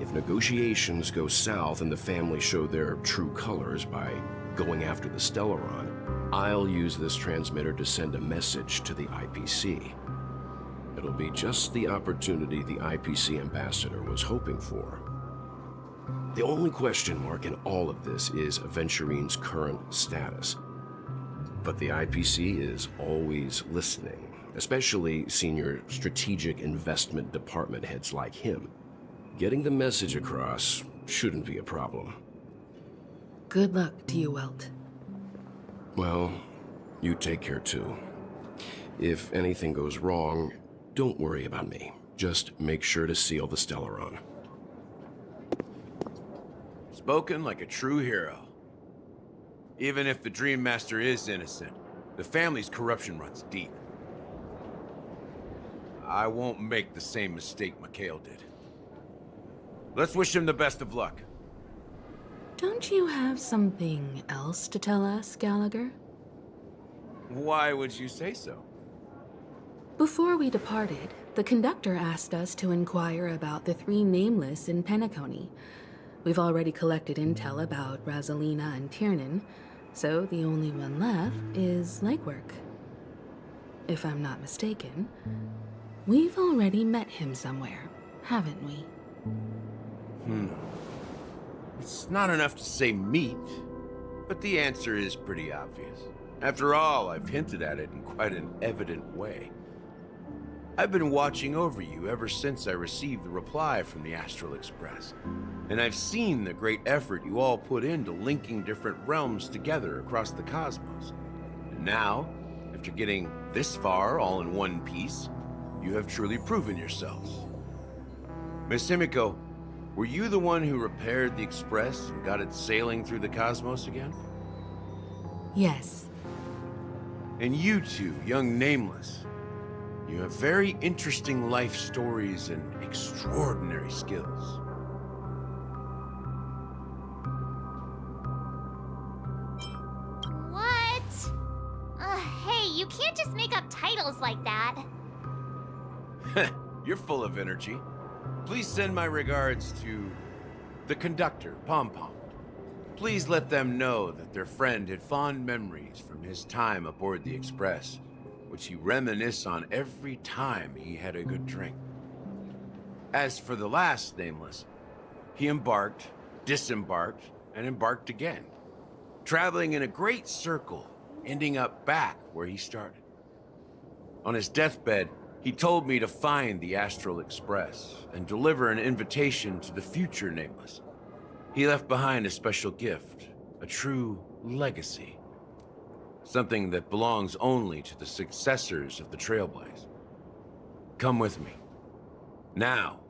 Speaker 3: If negotiations go south and the family show their true colors by going after the Stellaron, I'll use this transmitter to send a message to the IPC. It'll be just the opportunity the IPC ambassador was hoping for. The only question mark in all of this is Aventurine's current status. But the IPC is always listening, especially senior strategic investment department heads like him. Getting the message across shouldn't be a problem.
Speaker 9: Good luck to you, Welt.
Speaker 3: Well, you take care too. If anything goes wrong, don't worry about me. Just make sure to seal the Stellaron.
Speaker 13: Spoken like a true hero. Even if the Dream Master is innocent, the family's corruption runs deep. I won't make the same mistake Mikhail did. Let's wish him the best of luck.
Speaker 9: Don't you have something else to tell us, Gallagher?
Speaker 13: Why would you say so?
Speaker 9: Before we departed, the conductor asked us to inquire about the 3 nameless in Penacony. We've already collected intel about Razelina and Tiernan, so the only one left is legwork. If I'm not mistaken, we've already met him somewhere, haven't we?
Speaker 13: It's not enough to say meet, but the answer is pretty obvious. After all, I've hinted at it in quite an evident way. I've been watching over you ever since I received the reply from the Astral Express, and I've seen the great effort you all put into linking different realms together across the cosmos. And now, after getting this far all in one piece, you have truly proven yourselves. Miss Himiko, were you the one who repaired the Express and got it sailing through the cosmos again?
Speaker 9: Yes.
Speaker 13: And you two, young Nameless, you have very interesting life stories and extraordinary skills.
Speaker 4: What? Hey, you can't just make up titles like that.
Speaker 13: You're full of energy. Please send my regards to the conductor, Pom Pom. Please let them know that their friend had fond memories from his time aboard the Express, which he reminisced on every time he had a good drink. As for the last Nameless, he embarked, disembarked, and embarked again, traveling in a great circle, ending up back where he started. On his deathbed, he told me to find the Astral Express and deliver an invitation to the future Nameless. He left behind a special gift, a true legacy. Something that belongs only to the successors of the Trailblaze. Come with me. Now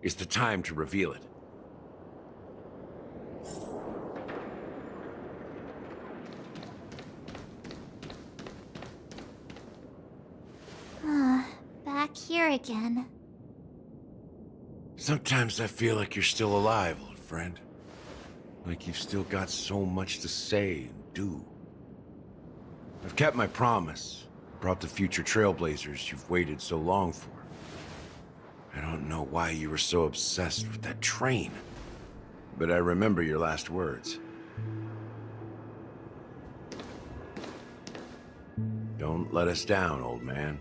Speaker 13: is the time to reveal it.
Speaker 4: Back here again.
Speaker 13: Sometimes I feel like you're still alive, old friend. Like you've still got so much to say and do. I've kept my promise, brought the future Trailblazers you've waited so long for. I don't know why you were so obsessed with that train, but I remember your last words. Don't let us down, old man.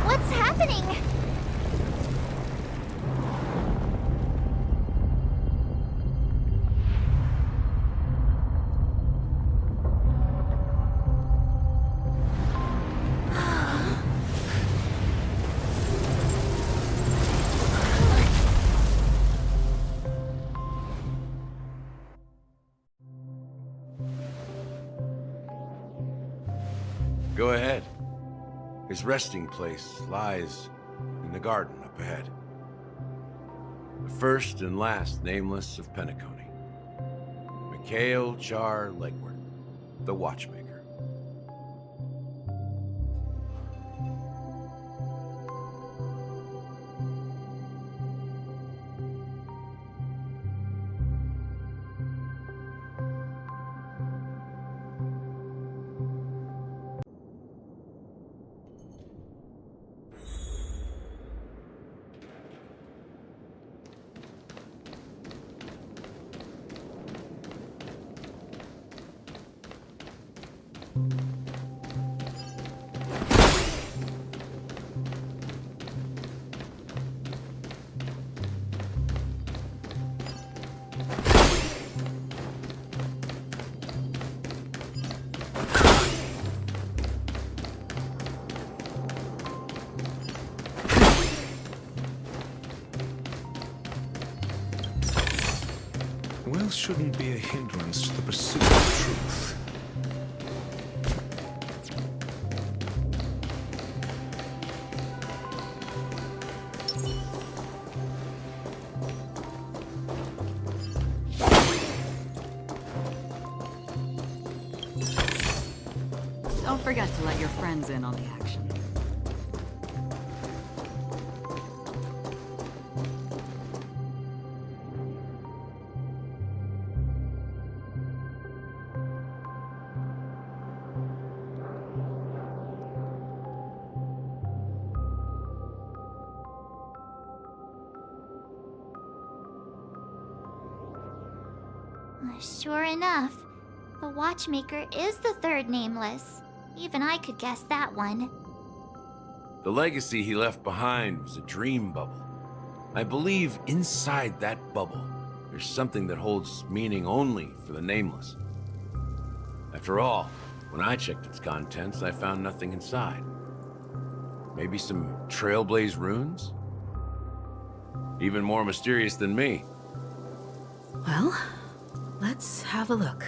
Speaker 4: What's happening?
Speaker 13: Go ahead. His resting place lies in the garden up ahead. The first and last Nameless of Penacony. Mikhail Char Legward, the Watchmaker.
Speaker 6: Wealth shouldn't be a hindrance to the pursuit of truth.
Speaker 7: Don't forget to let your friends in on the action.
Speaker 4: Sure enough, the watchmaker is the third nameless. Even I could guess that one.
Speaker 13: The legacy he left behind was a dream bubble. I believe inside that bubble, there's something that holds meaning only for the nameless. After all, when I checked its contents, I found nothing inside. Maybe some Trailblaze runes? Even more mysterious than me.
Speaker 9: Well, let's have a look.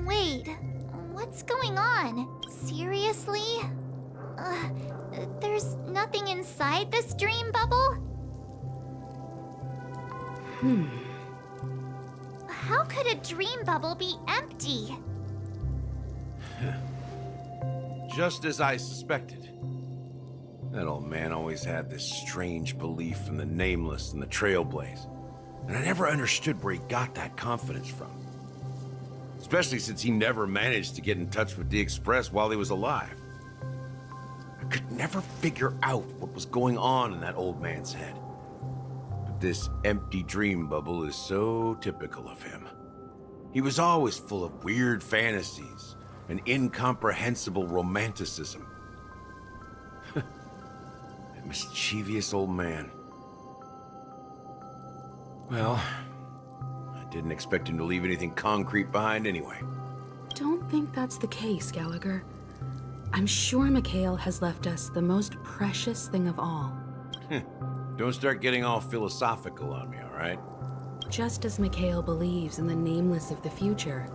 Speaker 4: Wait, what's going on? Seriously? There's nothing inside this dream bubble? How could a dream bubble be empty?
Speaker 13: Just as I suspected. That old man always had this strange belief in the nameless and the Trailblaze. And I never understood where he got that confidence from. Especially since he never managed to get in touch with the Express while he was alive. I could never figure out what was going on in that old man's head. But this empty dream bubble is so typical of him. He was always full of weird fantasies and incomprehensible romanticism. That mischievous old man. Well, I didn't expect him to leave anything concrete behind anyway.
Speaker 9: Don't think that's the case, Gallagher. I'm sure Mikhail has left us the most precious thing of all.
Speaker 13: Don't start getting all philosophical on me, all right?
Speaker 9: Just as Mikhail believes in the nameless of the future,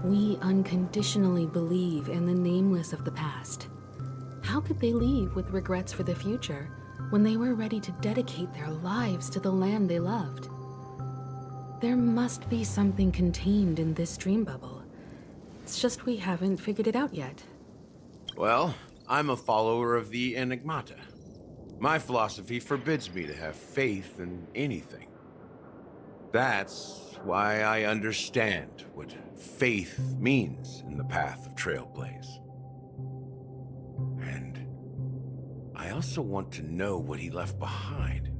Speaker 9: we unconditionally believe in the nameless of the past. How could they leave with regrets for the future when they were ready to dedicate their lives to the land they loved? There must be something contained in this dream bubble. It's just we haven't figured it out yet.
Speaker 13: Well, I'm a follower of the Enigmata. My philosophy forbids me to have faith in anything. That's why I understand what faith means in the path of Trailblaze. And I also want to know what he left behind.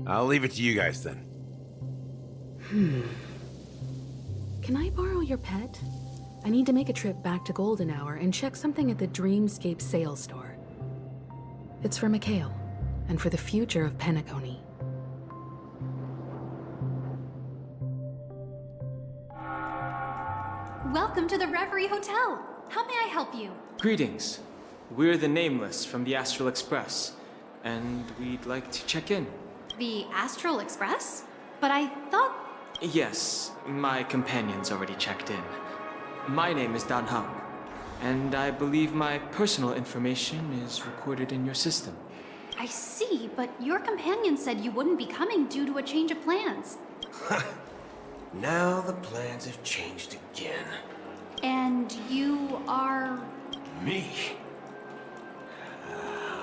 Speaker 13: I'll leave it to you guys then.
Speaker 9: Can I borrow your pet? I need to make a trip back to Golden Hour and check something at the Dreamscape sales store. It's for Mikhail, and for the future of Penacony.
Speaker 14: Welcome to the Reverie Hotel. How may I help you?
Speaker 15: Greetings. We're the Nameless from the Astral Express, and we'd like to check in.
Speaker 14: The Astral Express? But I thought...
Speaker 15: Yes, my companion's already checked in. My name is Dan Hao, and I believe my personal information is recorded in your system.
Speaker 14: I see, but your companion said you wouldn't be coming due to a change of plans.
Speaker 16: Now the plans have changed again.
Speaker 14: And you are...
Speaker 16: Me?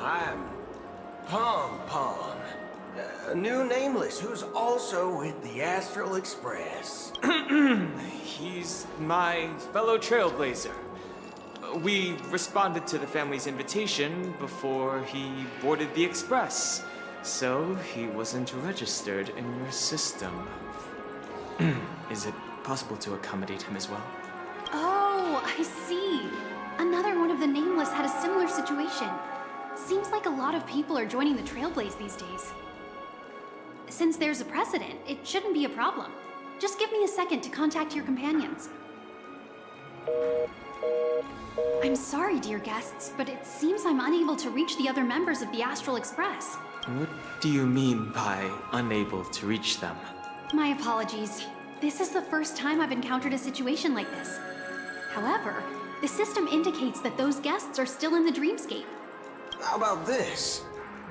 Speaker 16: I'm Pom Pom, a new nameless who's also with the Astral Express.
Speaker 15: He's my fellow trailblazer. We responded to the family's invitation before he boarded the express, so he wasn't registered in your system. Is it possible to accommodate him as well?
Speaker 14: Oh, I see. Another one of the Nameless had a similar situation. Seems like a lot of people are joining the Trailblaze these days. Since there's a precedent, it shouldn't be a problem. Just give me a second to contact your companions. I'm sorry, dear guests, but it seems I'm unable to reach the other members of the Astral Express.
Speaker 15: What do you mean by unable to reach them?
Speaker 14: My apologies. This is the first time I've encountered a situation like this. However, the system indicates that those guests are still in the dreamscape.
Speaker 16: How about this?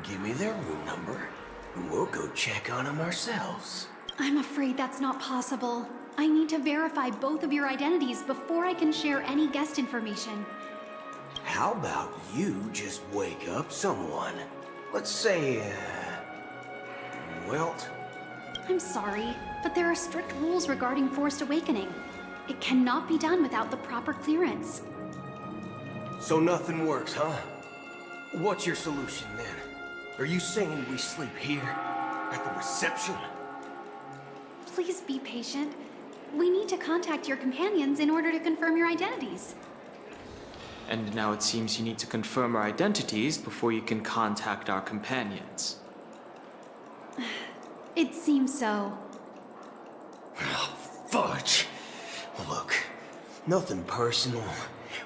Speaker 16: Give me their room number, and we'll go check on them ourselves.
Speaker 14: I'm afraid that's not possible. I need to verify both of your identities before I can share any guest information.
Speaker 16: How about you just wake up someone? Let's say, Welt?
Speaker 14: I'm sorry, but there are strict rules regarding forced awakening. It cannot be done without the proper clearance.
Speaker 16: So nothing works, huh? What's your solution then? Are you saying we sleep here? At the reception?
Speaker 14: Please be patient. We need to contact your companions in order to confirm your identities.
Speaker 15: And now it seems you need to confirm our identities before you can contact our companions.
Speaker 14: It seems so.
Speaker 16: Oh, fudge! Look, nothing personal,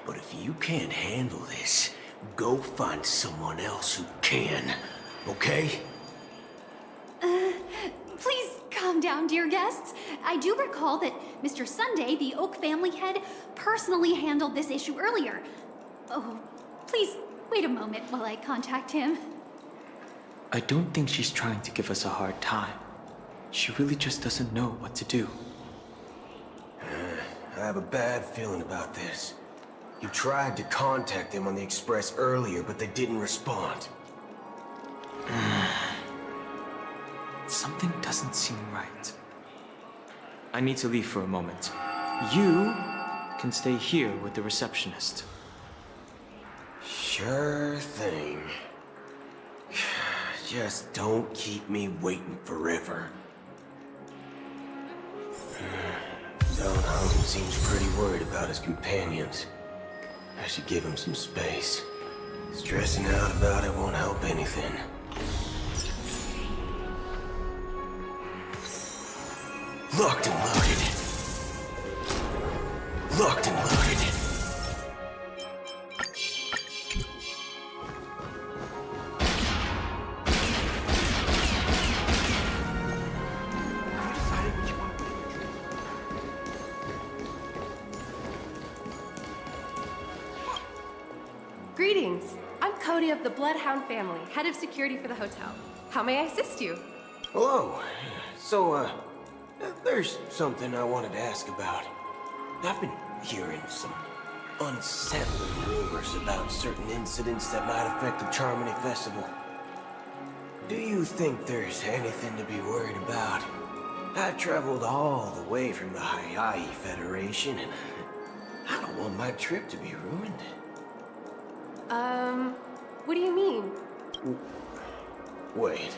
Speaker 16: but if you can't handle this, go find someone else who can, okay?
Speaker 14: Please calm down, dear guests. I do recall that Mr. Sunday, the Oak family head, personally handled this issue earlier. Oh, please wait a moment while I contact him.
Speaker 15: I don't think she's trying to give us a hard time. She really just doesn't know what to do.
Speaker 16: I have a bad feeling about this. You tried to contact them on the Express earlier, but they didn't respond.
Speaker 15: Something doesn't seem right. I need to leave for a moment. You can stay here with the receptionist.
Speaker 16: Sure thing. Just don't keep me waiting forever. Downhausen seems pretty worried about his companions. I should give him some space. Stressing out about it won't help anything. Locked and loaded. Locked and loaded.
Speaker 17: Greetings. I'm Cody of the Bloodhound family, head of security for the hotel. How may I assist you?
Speaker 16: Hello. So, there's something I wanted to ask about. I've been hearing some unsettling rumors about certain incidents that might affect the Charmony Festival. Do you think there's anything to be worried about? I've traveled all the way from the Hayahi Federation, and I don't want my trip to be ruined.
Speaker 17: What do you mean?
Speaker 16: Wait.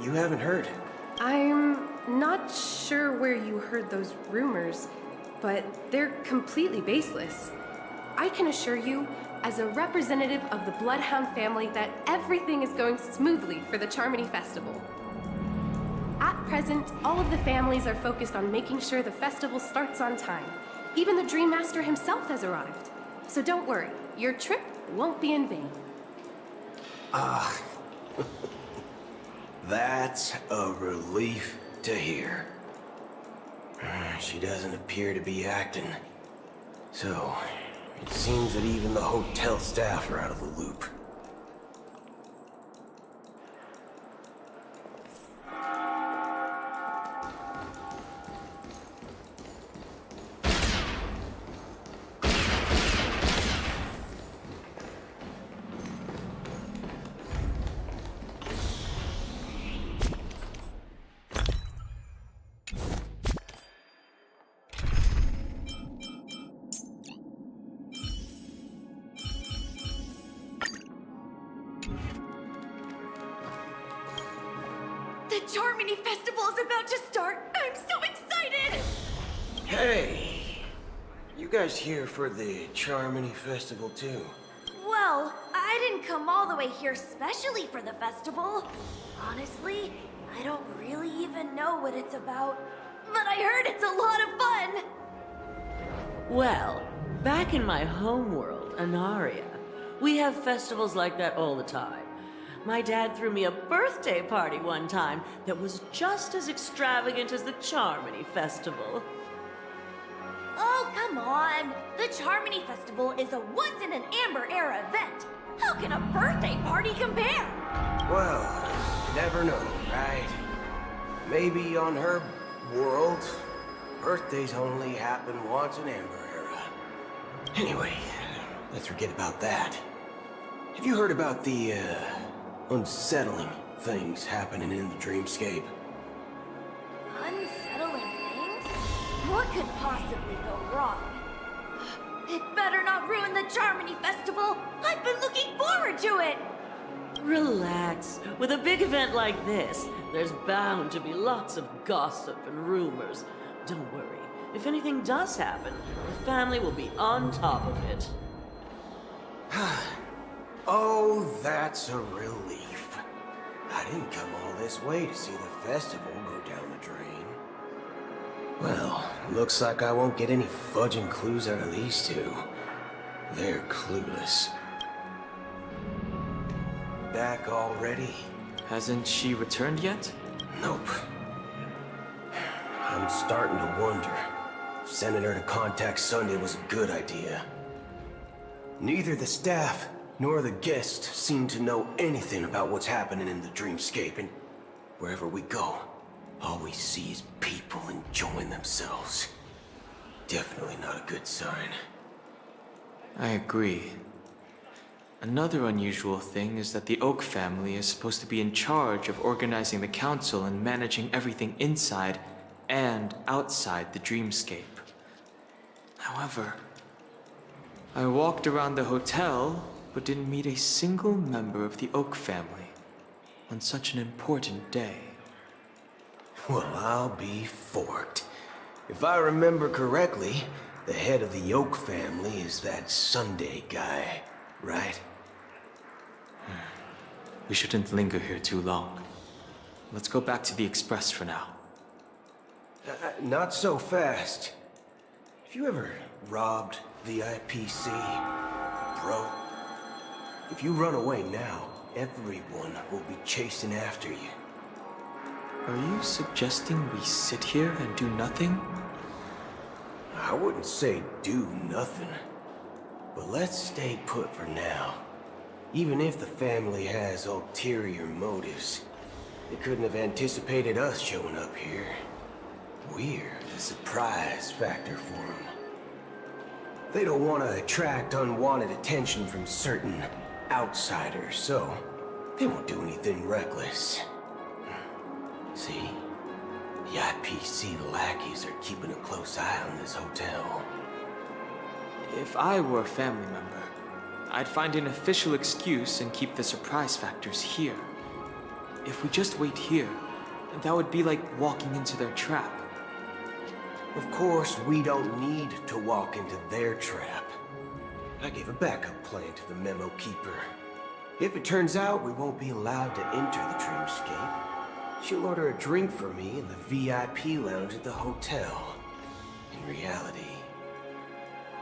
Speaker 16: You haven't heard?
Speaker 17: I'm not sure where you heard those rumors, but they're completely baseless. I can assure you, as a representative of the Bloodhound family, that everything is going smoothly for the Charmony Festival. At present, all of the families are focused on making sure the festival starts on time. Even the Dream Master himself has arrived. So don't worry, your trip won't be in vain.
Speaker 16: That's a relief to hear. She doesn't appear to be acting. So, it seems that even the hotel staff are out of the loop.
Speaker 1: Charmony Festival is about to start! I'm so excited!
Speaker 16: Hey, you guys here for the Charmony Festival too?
Speaker 1: Well, I didn't come all the way here specially for the festival. Honestly, I don't really even know what it's about. But I heard it's a lot of fun!
Speaker 18: Well, back in my homeworld, Anaria, we have festivals like that all the time. My dad threw me a birthday party one time that was just as extravagant as the Charmony Festival.
Speaker 1: Oh, come on! The Charmony Festival is a once-in-an-Amber-era event! How can a birthday party compare?
Speaker 16: Well, you never know, right? Maybe on her world, birthdays only happen once in Amber Era. Anyway, let's forget about that. Have you heard about the, unsettling things happening in the dreamscape?
Speaker 1: Unsettling things? What could possibly go wrong? It better not ruin the Charmony Festival! I've been looking forward to it!
Speaker 18: Relax. With a big event like this, there's bound to be lots of gossip and rumors. Don't worry. If anything does happen, the family will be on top of it.
Speaker 16: Oh, that's a relief. I didn't come all this way to see the festival go down the drain. Well, looks like I won't get any fudging clues out of these two. They're clueless. Back already?
Speaker 15: Hasn't she returned yet?
Speaker 16: Nope. I'm starting to wonder if sending her to contact Sunday was a good idea. Neither the staff nor the guests seem to know anything about what's happening in the dreamscape, and wherever we go, all we see is people enjoying themselves. Definitely not a good sign.
Speaker 15: I agree. Another unusual thing is that the Oak family is supposed to be in charge of organizing the council and managing everything inside and outside the dreamscape. However, I walked around the hotel but didn't meet a single member of the Oak family on such an important day.
Speaker 16: Well, I'll be forked. If I remember correctly, the head of the Oak family is that Sunday guy, right?
Speaker 15: We shouldn't linger here too long. Let's go back to the Express for now.
Speaker 16: Not so fast. Have you ever robbed the IPC, bro? If you run away now, everyone will be chasing after you.
Speaker 15: Are you suggesting we sit here and do nothing?
Speaker 16: I wouldn't say do nothing, but let's stay put for now. Even if the family has ulterior motives, they couldn't have anticipated us showing up here. We're the surprise factor for them. They don't want to attract unwanted attention from certain outsiders, so they won't do anything reckless. See? The IPC lackeys are keeping a close eye on this hotel.
Speaker 15: If I were a family member, I'd find an official excuse and keep the surprise factors here. If we just wait here, that would be like walking into their trap.
Speaker 16: Of course, we don't need to walk into their trap. I gave a backup plan to the memo keeper. If it turns out we won't be allowed to enter the dreamscape, she'll order a drink for me in the VIP lounge at the hotel. In reality,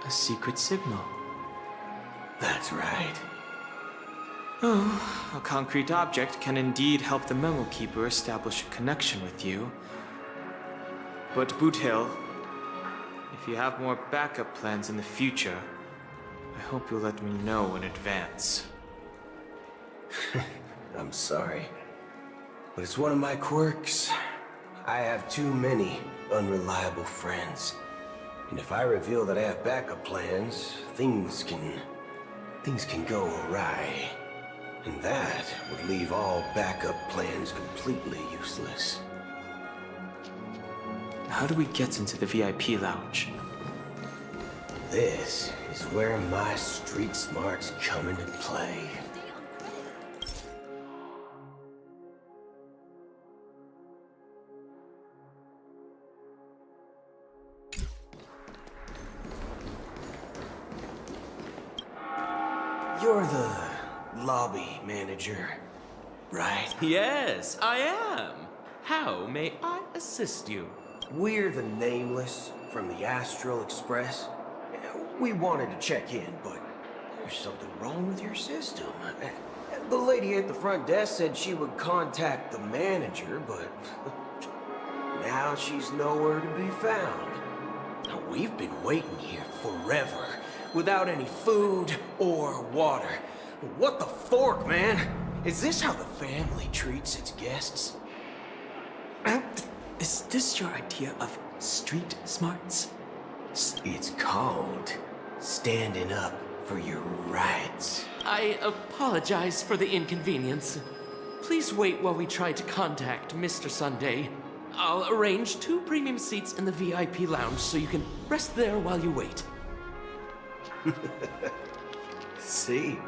Speaker 15: a secret signal.
Speaker 16: That's right.
Speaker 15: Oh, a concrete object can indeed help the memo keeper establish a connection with you. But Boot Hill, if you have more backup plans in the future, I hope you'll let me know in advance.
Speaker 16: I'm sorry, but it's one of my quirks. I have too many unreliable friends. And if I reveal that I have backup plans, things can go awry. And that would leave all backup plans completely useless.
Speaker 15: How do we get into the VIP lounge?
Speaker 16: This is where my street smarts come into play. you're the lobby manager, right?
Speaker 19: Yes, I am. How may I assist you?
Speaker 16: We're the Nameless from the Astral Express. We wanted to check in, but there's something wrong with your system. The lady at the front desk said she would contact the manager, but now she's nowhere to be found. Now, we've been waiting here forever, without any food or water. What the fork, man? Is this how the family treats its guests?
Speaker 15: Is this your idea of street smarts?
Speaker 16: It's called standing up for your rights.
Speaker 19: I apologize for the inconvenience. Please wait while we try to contact Mr. Sunday. I'll arrange 2 premium seats in the VIP lounge so you can rest there while you wait.
Speaker 16: See?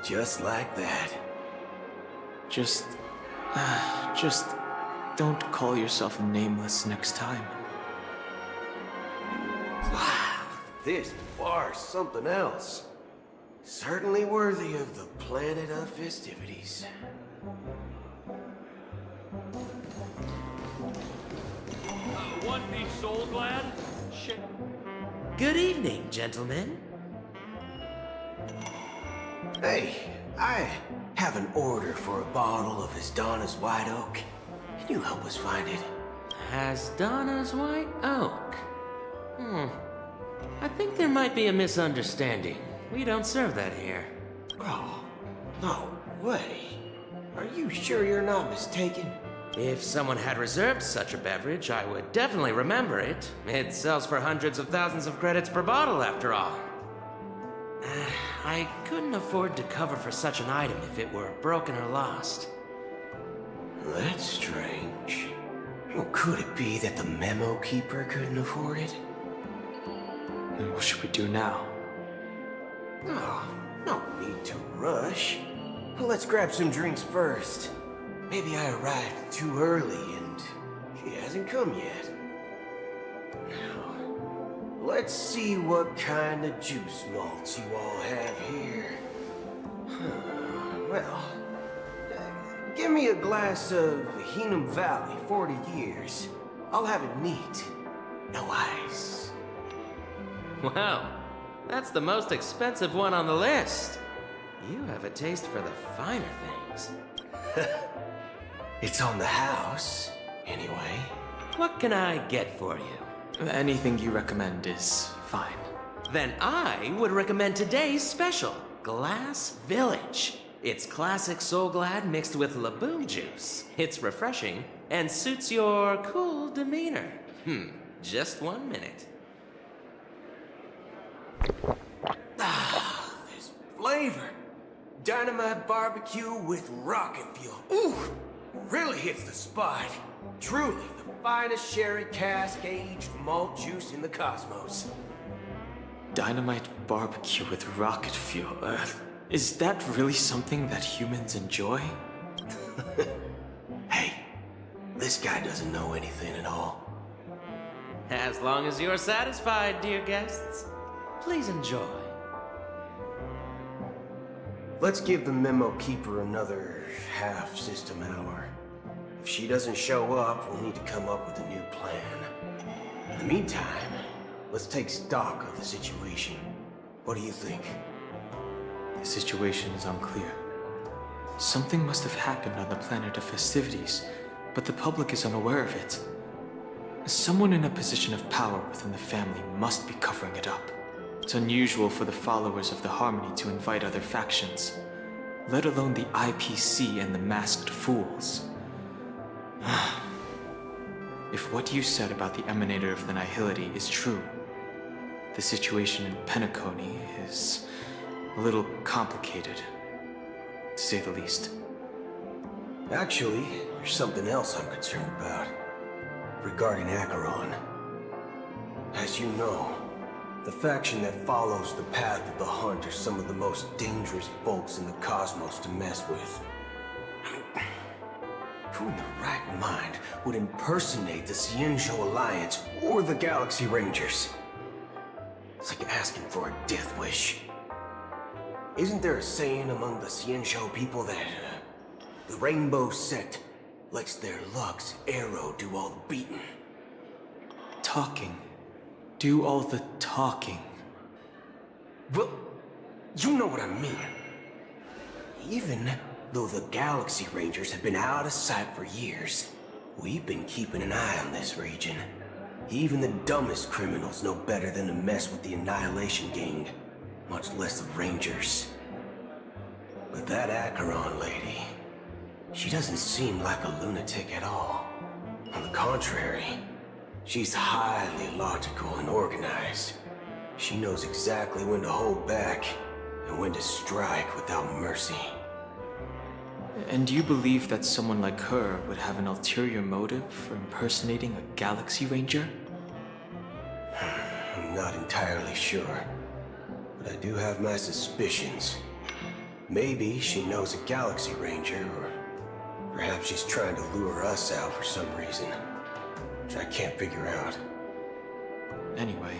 Speaker 16: Just like that.
Speaker 15: Just don't call yourself Nameless next time.
Speaker 16: Wow, this bar's something else. Certainly worthy of the planet of festivities.
Speaker 19: One big soul glad? Shit. Good evening, gentlemen.
Speaker 16: Hey, I have an order for a bottle of Hasdana's White Oak. Can you help us find it?
Speaker 19: Hasdana's White Oak? I think there might be a misunderstanding. We don't serve that here.
Speaker 16: Oh, no way. Are you sure you're not mistaken?
Speaker 19: If someone had reserved such a beverage, I would definitely remember it. It sells for hundreds of thousands of credits per bottle, after all. I couldn't afford to cover for such an item if it were broken or lost.
Speaker 16: That's strange. Well, could it be that the memo keeper couldn't afford it?
Speaker 15: Then what should we do now?
Speaker 16: Oh, no need to rush. Well, let's grab some drinks first. Maybe I arrived too early and she hasn't come yet. Now, let's see what kind of juice malts you all have here. Well, give me a glass of Hinum Valley, 40 years. I'll have it neat. No ice.
Speaker 19: Wow, that's the most expensive one on the list. You have a taste for the finer things.
Speaker 16: It's on the house, anyway.
Speaker 19: What can I get for you?
Speaker 15: Anything you recommend is fine.
Speaker 19: Then I would recommend today's special, Glass Village. It's classic Soul Glad mixed with Laboon juice. It's refreshing and suits your cool demeanor. Just 1 minute.
Speaker 16: Ah, this flavor. Dynamite barbecue with rocket fuel. Ooh, really hits the spot. Truly the finest sherry cask-aged malt juice in the cosmos.
Speaker 15: Dynamite barbecue with rocket fuel. Is that really something that humans enjoy?
Speaker 16: Hey, this guy doesn't know anything at all.
Speaker 19: As long as you're satisfied, dear guests, please enjoy.
Speaker 16: Let's give the memo keeper another half system hour. If she doesn't show up, we'll need to come up with a new plan. In the meantime, let's take stock of the situation. What do you think?
Speaker 15: The situation is unclear. Something must have happened on the planet of festivities, but the public is unaware of it. Someone in a position of power within the family must be covering it up. It's unusual for the followers of the Harmony to invite other factions, let alone the IPC and the Masked Fools. If what you said about the Emanator of the Nihility is true, the situation in Penacony is a little complicated, to say the least.
Speaker 16: Actually, there's something else I'm concerned about. Regarding Acheron. As you know, the faction that follows the path of the Hunt are some of the most dangerous folks in the cosmos to mess with. Who in the right mind would impersonate the Xianzhou Alliance or the Galaxy Rangers? It's like asking for a death wish. Isn't there a saying among the Xianshou people that the Rainbow Sect lets their luck's arrow do all the beating?
Speaker 15: Talking. Do all the talking.
Speaker 16: Well, you know what I mean. Even though the Galaxy Rangers have been out of sight for years, we've been keeping an eye on this region. Even the dumbest criminals know better than to mess with the Annihilation Gang, much less the Rangers. But that Acheron lady, she doesn't seem like a lunatic at all. On the contrary, she's highly logical and organized. She knows exactly when to hold back and when to strike without mercy.
Speaker 15: And you believe that someone like her would have an ulterior motive for impersonating a Galaxy Ranger?
Speaker 16: I'm not entirely sure, but I do have my suspicions. Maybe she knows a Galaxy Ranger, or perhaps she's trying to lure us out for some reason, which I can't figure out.
Speaker 15: Anyway,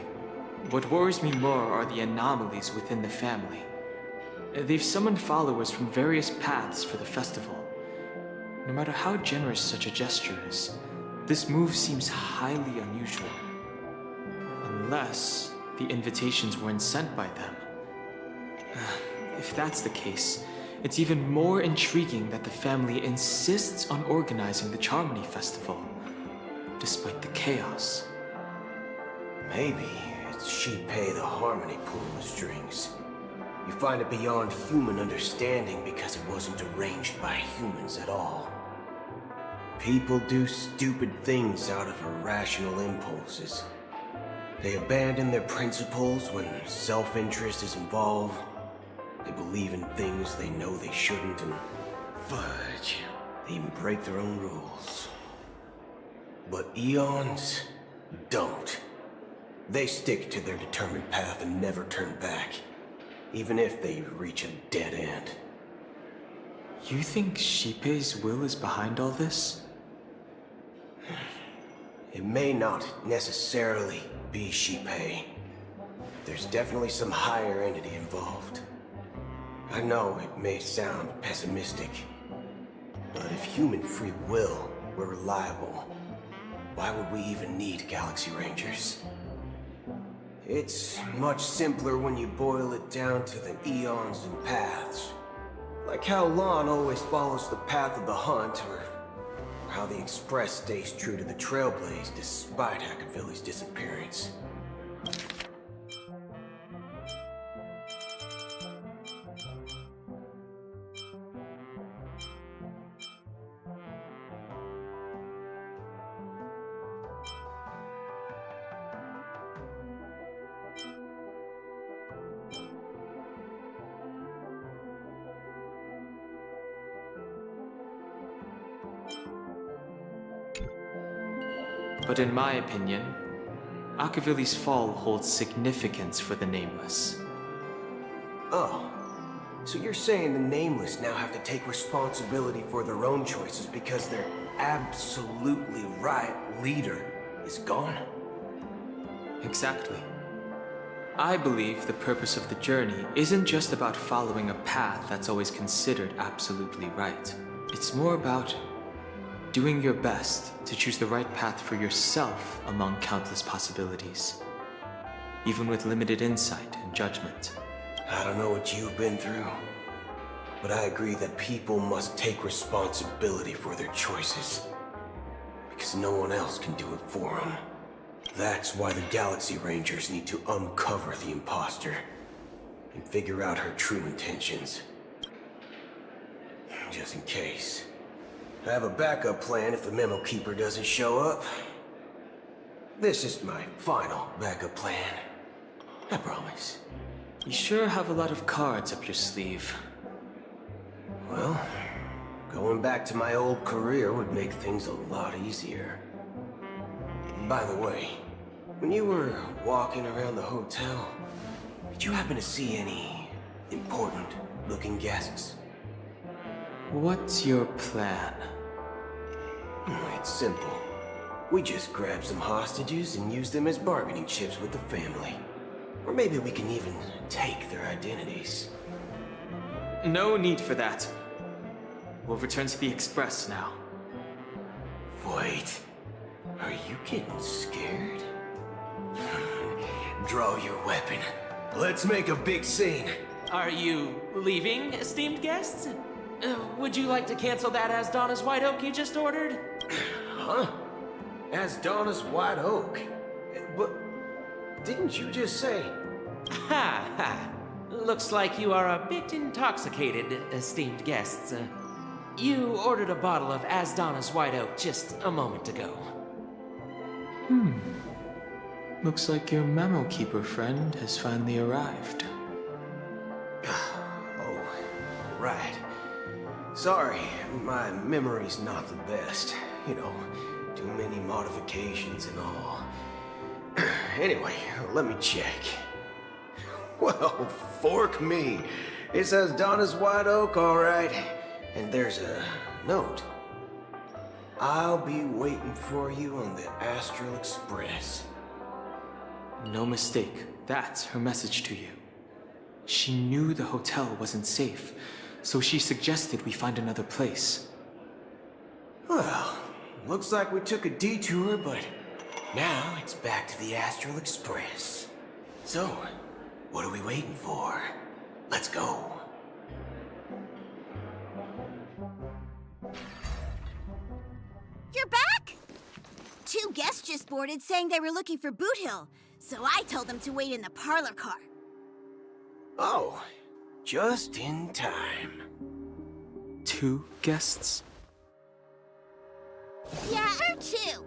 Speaker 15: what worries me more are the anomalies within the family. They've summoned followers from various paths for the festival. No matter how generous such a gesture is, this move seems highly unusual. Unless the invitations weren't sent by them. If that's the case, it's even more intriguing that the family insists on organizing the Charmony Festival, despite the chaos.
Speaker 16: Maybe it's Shipei the Harmony pulling the strings. You find it beyond human understanding because it wasn't arranged by humans at all. People do stupid things out of irrational impulses. They abandon their principles when self-interest is involved. They believe in things they know they shouldn't, and fudge, they even break their own rules. But Eons don't. They stick to their determined path and never turn back, even if they reach a dead end.
Speaker 15: You think Shipei's will is behind all this?
Speaker 16: It may not necessarily be Shipei. There's definitely some higher entity involved. I know it may sound pessimistic, but if human free will were reliable, why would we even need Galaxy Rangers? It's much simpler when you boil it down to the eons and paths. Like how Lon always follows the path of the hunt, or how the Express stays true to the Trailblaze despite Hackavilly's disappearance.
Speaker 15: But in my opinion, Hackavilly's fall holds significance for the Nameless.
Speaker 16: Oh, so you're saying the Nameless now have to take responsibility for their own choices because their absolutely right leader is gone?
Speaker 15: Exactly. I believe the purpose of the journey isn't just about following a path that's always considered absolutely right. It's more about doing your best to choose the right path for yourself among countless possibilities, even with limited insight and judgment.
Speaker 16: I don't know what you've been through, but I agree that people must take responsibility for their choices, because no one else can do it for them. That's why the Galaxy Rangers need to uncover the imposter and figure out her true intentions. Just in case. I have a backup plan if the Memo Keeper doesn't show up. This is my final backup plan. I promise.
Speaker 15: You sure have a lot of cards up your sleeve.
Speaker 16: Well, going back to my old career would make things a lot easier. By the way, when you were walking around the hotel, did you happen to see any important-looking guests?
Speaker 15: What's your plan?
Speaker 16: It's simple. We just grab some hostages and use them as bargaining chips with the family. Or maybe we can even take their identities.
Speaker 15: No need for that. We'll return to the Express now.
Speaker 16: Wait, are you getting scared? Draw your weapon. Let's make a big scene.
Speaker 19: Are you leaving, esteemed guests? Would you like to cancel that Asdana's White Oak you just ordered?
Speaker 16: Huh? Asdana's White Oak? But didn't you just say...
Speaker 19: Ha ha. Looks like you are a bit intoxicated, esteemed guests. You ordered a bottle of Asdana's White Oak just a moment ago.
Speaker 15: Looks like your Memo Keeper friend has finally arrived.
Speaker 16: Oh, right. Sorry, my memory's not the best. You know, too many modifications and all. Anyway, let me check. Well, fork me. It says Donna's White Oak, all right. And there's a note. I'll be waiting for you on the Astral Express.
Speaker 15: No mistake. That's her message to you. She knew the hotel wasn't safe, so she suggested we find another place.
Speaker 16: Well, looks like we took a detour, but now it's back to the Astral Express. So, what are we waiting for? Let's go.
Speaker 20: You're back? 2 guests just boarded saying they were looking for Boot Hill, so I told them to wait in the parlor car.
Speaker 16: Oh, just in time.
Speaker 15: 2 guests?
Speaker 20: Yeah, her too.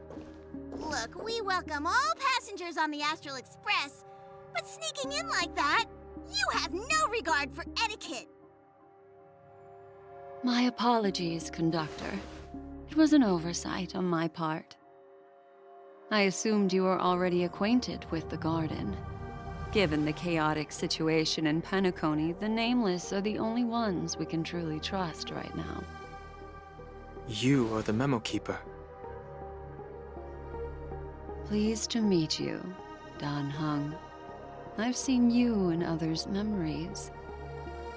Speaker 20: Look, we welcome all passengers on the Astral Express, but sneaking in like that, you have no regard for etiquette.
Speaker 21: My apologies, conductor. It was an oversight on my part. I assumed you were already acquainted with the garden. Given the chaotic situation in Penacony, the Nameless are the only ones we can truly trust right now.
Speaker 15: You are the Memo Keeper.
Speaker 21: Pleased to meet you, Dan Hung. I've seen you in others' memories.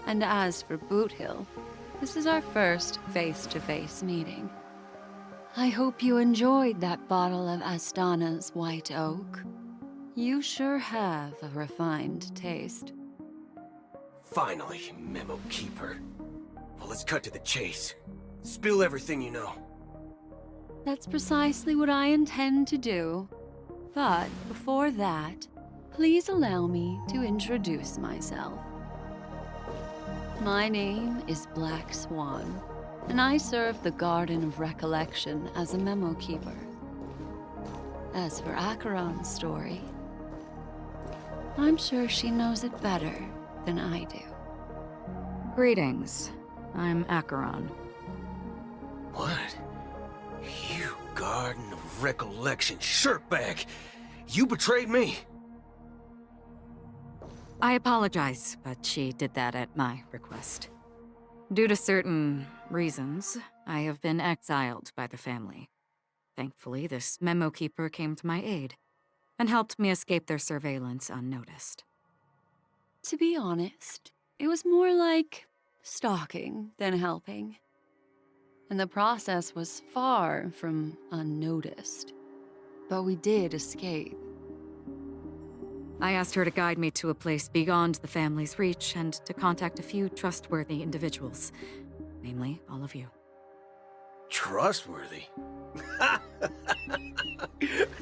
Speaker 21: And as for Boot Hill, this is our first face-to-face meeting. I hope you enjoyed that bottle of Astana's White Oak. You sure have a refined taste.
Speaker 16: Finally, Memo Keeper. Well, let's cut to the chase. Spill everything you know.
Speaker 21: That's precisely what I intend to do. But before that, please allow me to introduce myself. My name is Black Swan, and I serve the Garden of Recollection as a Memo Keeper. As for Acheron's story, I'm sure she knows it better than I do.
Speaker 7: Greetings. I'm Acheron.
Speaker 16: What? You Garden of Recollection shirtbag! You betrayed me!
Speaker 7: I apologize, but she did that at my request. Due to certain reasons, I have been exiled by the family. Thankfully, this Memo Keeper came to my aid and helped me escape their surveillance unnoticed.
Speaker 21: To be honest, it was more like stalking than helping. And the process was far from unnoticed. But we did escape.
Speaker 7: I asked her to guide me to a place beyond the family's reach and to contact a few trustworthy individuals. Namely, all of you.
Speaker 16: Trustworthy?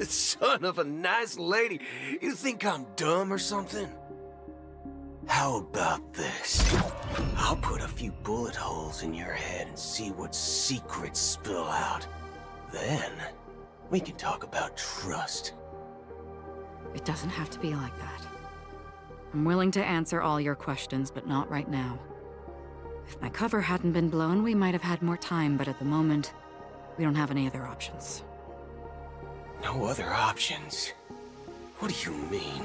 Speaker 16: Son of a nice lady. You think I'm dumb or something? How about this? I'll put a few bullet holes in your head and see what secrets spill out. Then, we can talk about trust.
Speaker 7: It doesn't have to be like that. I'm willing to answer all your questions, but not right now. If my cover hadn't been blown, we might have had more time, but at the moment, we don't have any other options.
Speaker 16: No other options? What do you mean?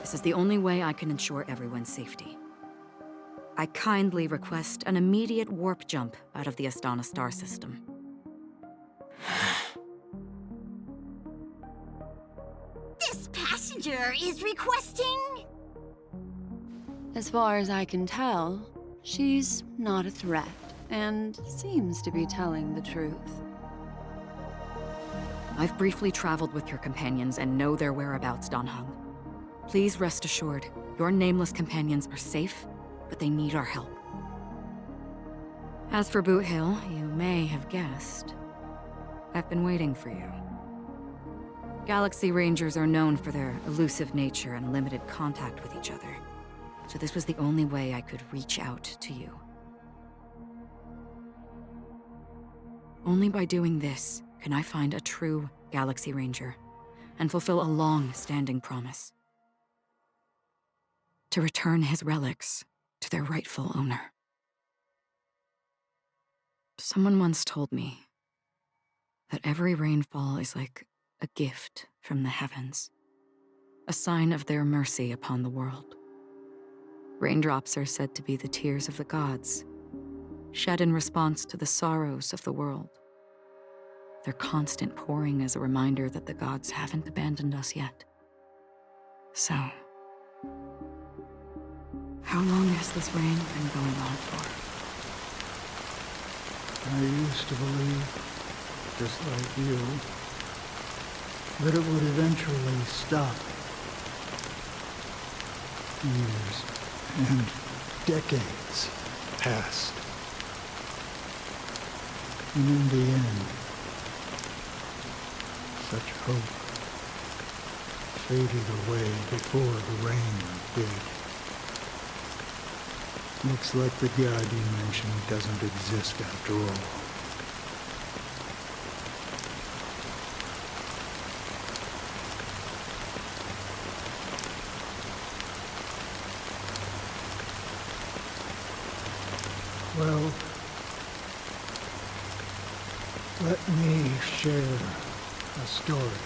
Speaker 7: This is the only way I can ensure everyone's safety. I kindly request an immediate warp jump out of the Astana star system.
Speaker 20: This passenger is requesting...
Speaker 21: As far as I can tell, she's not a threat, and seems to be telling the truth.
Speaker 7: I've briefly traveled with your companions and know their whereabouts, Dan Heng. Please rest assured, your nameless companions are safe, but they need our help. As for Boot Hill, you may have guessed. I've been waiting for you. Galaxy Rangers are known for their elusive nature and limited contact with each other, so this was the only way I could reach out to you. Only by doing this can I find a true Galaxy Ranger and fulfill a long-standing promise. To return his relics to their rightful owner. Someone once told me that every rainfall is like a gift from the heavens, a sign of their mercy upon the world. Raindrops are said to be the tears of the gods, shed in response to the sorrows of the world. Their constant pouring is a reminder that the gods haven't abandoned us yet. So, how long has this rain been going on for?
Speaker 8: I used to believe, just like you, that it would eventually stop. Years and decades passed. And in the end, such hope faded away before the rain did. Looks like the god you mentioned doesn't exist after all. Well, let me share a story.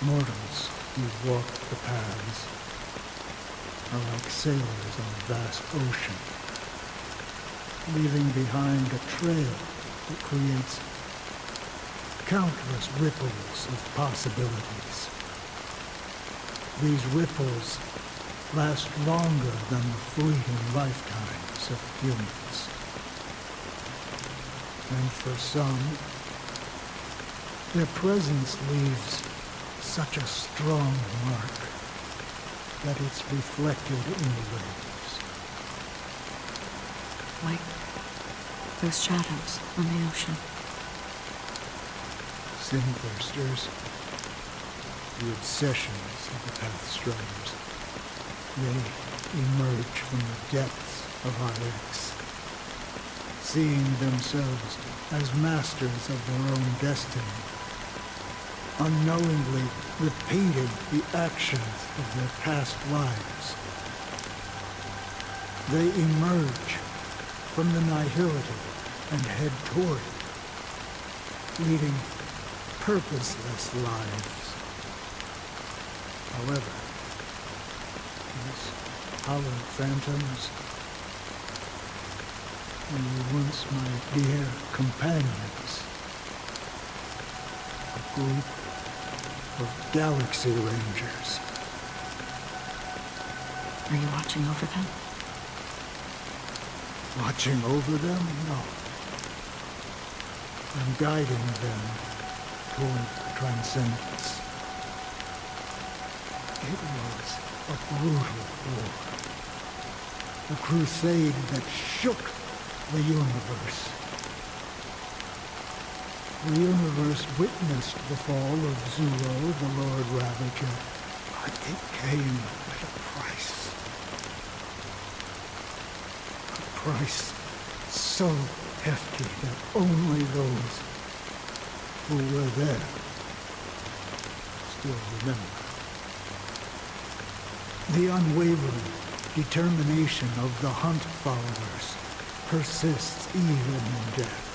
Speaker 8: Mortals who walk the paths are like sailors on a vast ocean, leaving behind a trail that creates countless ripples of possibilities. These ripples last longer than the fleeting lifetimes of humans. And for some, their presence leaves such a strong mark that it's reflected in the waves.
Speaker 7: Like those shadows on the ocean.
Speaker 8: Sinthirsters, the obsessions of the Pathstriders. They emerge from the depths of IX, seeing themselves as masters of their own destiny, unknowingly repeating the actions of their past lives. They emerge from the nihility and head toward it, leading purposeless lives. However, these hollow phantoms, they were once my dear companions. A group of Galaxy Rangers.
Speaker 7: Are you watching over them?
Speaker 8: Watching over them? No. I'm guiding them toward transcendence. It was a brutal war. A crusade that shook the universe. The universe witnessed the fall of Zuro, the Lord Ravager, but it came at a price. A price so hefty that only those who were there still remember. The unwavering determination of the Hunt followers persists even in death.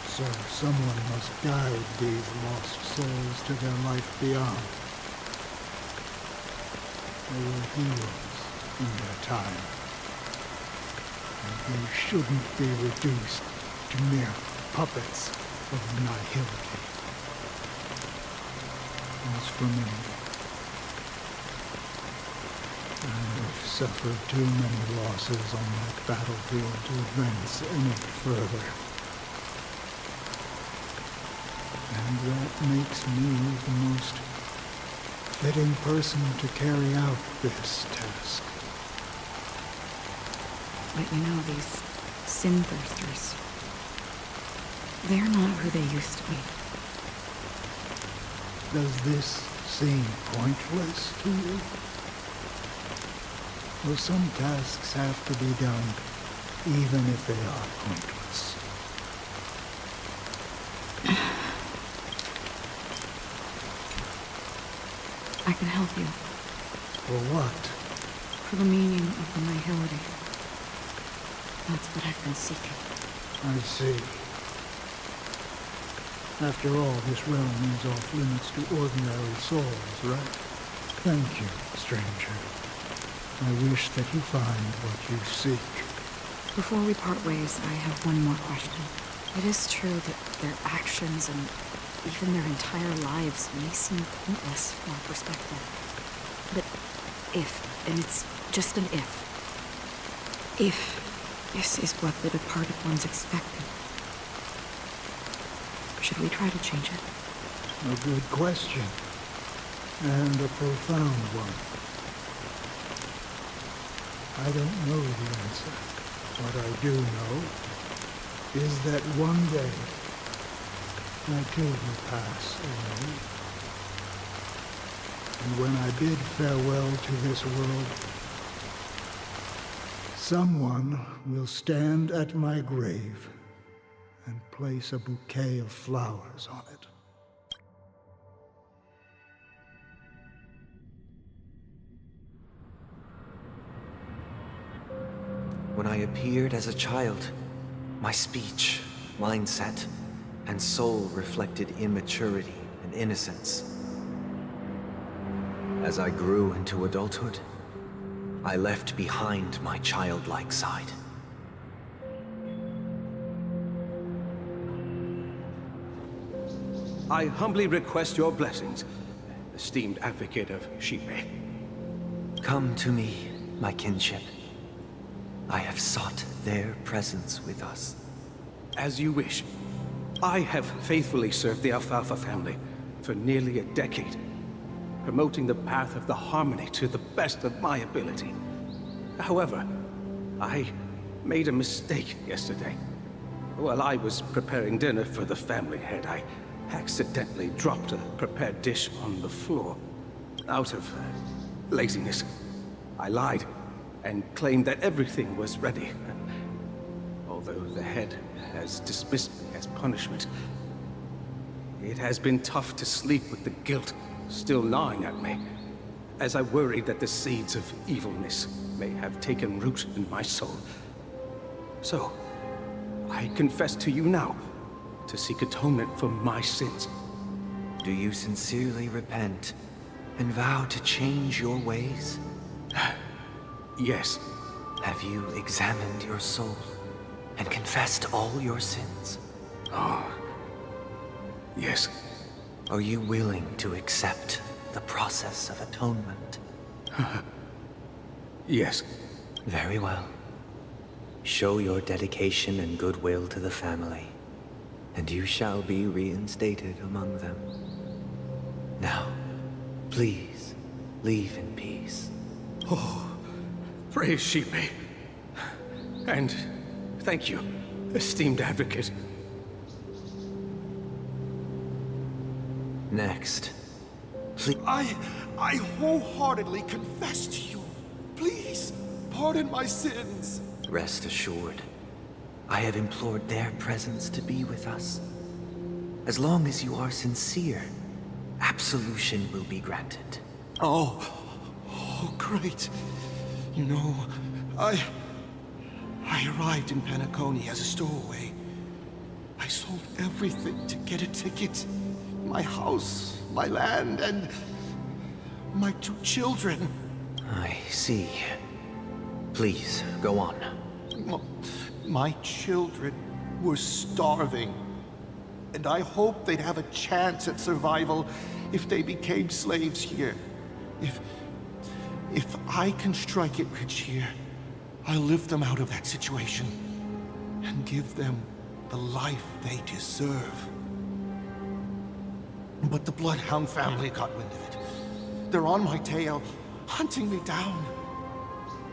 Speaker 8: So someone must guide these lost souls to their life beyond. They were heroes in their time. And they shouldn't be reduced to mere puppets of nihility. As for me, suffered too many losses on that battlefield to advance any further. And that makes me the most fitting person to carry out this task.
Speaker 7: But you know, these sin thirsters, they're not who they used to be.
Speaker 8: Does this seem pointless to you? Well, some tasks have to be done, even if they are pointless.
Speaker 7: I can help you.
Speaker 8: For what?
Speaker 7: For the meaning of the nihility. That's what I've been seeking.
Speaker 8: I see. After all, this realm is off limits to ordinary souls, right? Thank you, stranger. I wish that you find what you seek.
Speaker 7: Before we part ways, I have one more question. It is true that their actions and even their entire lives may seem pointless from our perspective. But if, and it's just an if this is what the departed ones expected, should we try to change it?
Speaker 8: A good question. And a profound one. I don't know the answer. What I do know is that one day I too will pass away. And when I bid farewell to this world, someone will stand at my grave and place a bouquet of flowers on it.
Speaker 5: When I appeared as a child, my speech, mindset, and soul reflected immaturity and innocence. As I grew into adulthood, I left behind my childlike side.
Speaker 12: I humbly request your blessings, esteemed advocate of Shipe.
Speaker 5: Come to me, my kinship. I have sought their presence with us.
Speaker 12: As you wish. I have faithfully served the Alfalfa family for nearly a decade, promoting the path of the Harmony to the best of my ability. However, I made a mistake yesterday. While I was preparing dinner for the family head, I accidentally dropped a prepared dish on the floor. Out of laziness, I lied and claimed that everything was ready. Although the head has dismissed me as punishment, it has been tough to sleep with the guilt still gnawing at me, as I worried that the seeds of evilness may have taken root in my soul. So, I confess to you now, to seek atonement for my sins.
Speaker 5: Do you sincerely repent and vow to change your ways?
Speaker 12: Yes.
Speaker 5: Have you examined your soul and confessed all your sins?
Speaker 12: Yes.
Speaker 5: Are you willing to accept the process of atonement?
Speaker 12: Yes.
Speaker 5: Very well. Show your dedication and goodwill to the family, and you shall be reinstated among them. Now, please, leave in peace.
Speaker 12: Oh, praise Shipe. And thank you, esteemed advocate.
Speaker 5: Next. Please.
Speaker 11: I wholeheartedly confess to you. Please, pardon my sins.
Speaker 5: Rest assured, I have implored their presence to be with us. As long as you are sincere, absolution will be granted.
Speaker 11: Oh, great. You know, I arrived in Penacony as a stowaway. I sold everything to get a ticket. My house, my land, and my 2 children.
Speaker 5: I see. Please, go on.
Speaker 11: My children were starving, and I hoped they'd have a chance at survival if they became slaves here. If I can strike it rich here, I'll lift them out of that situation and give them the life they deserve. But the Bloodhound family got wind of it. They're on my tail, hunting me down.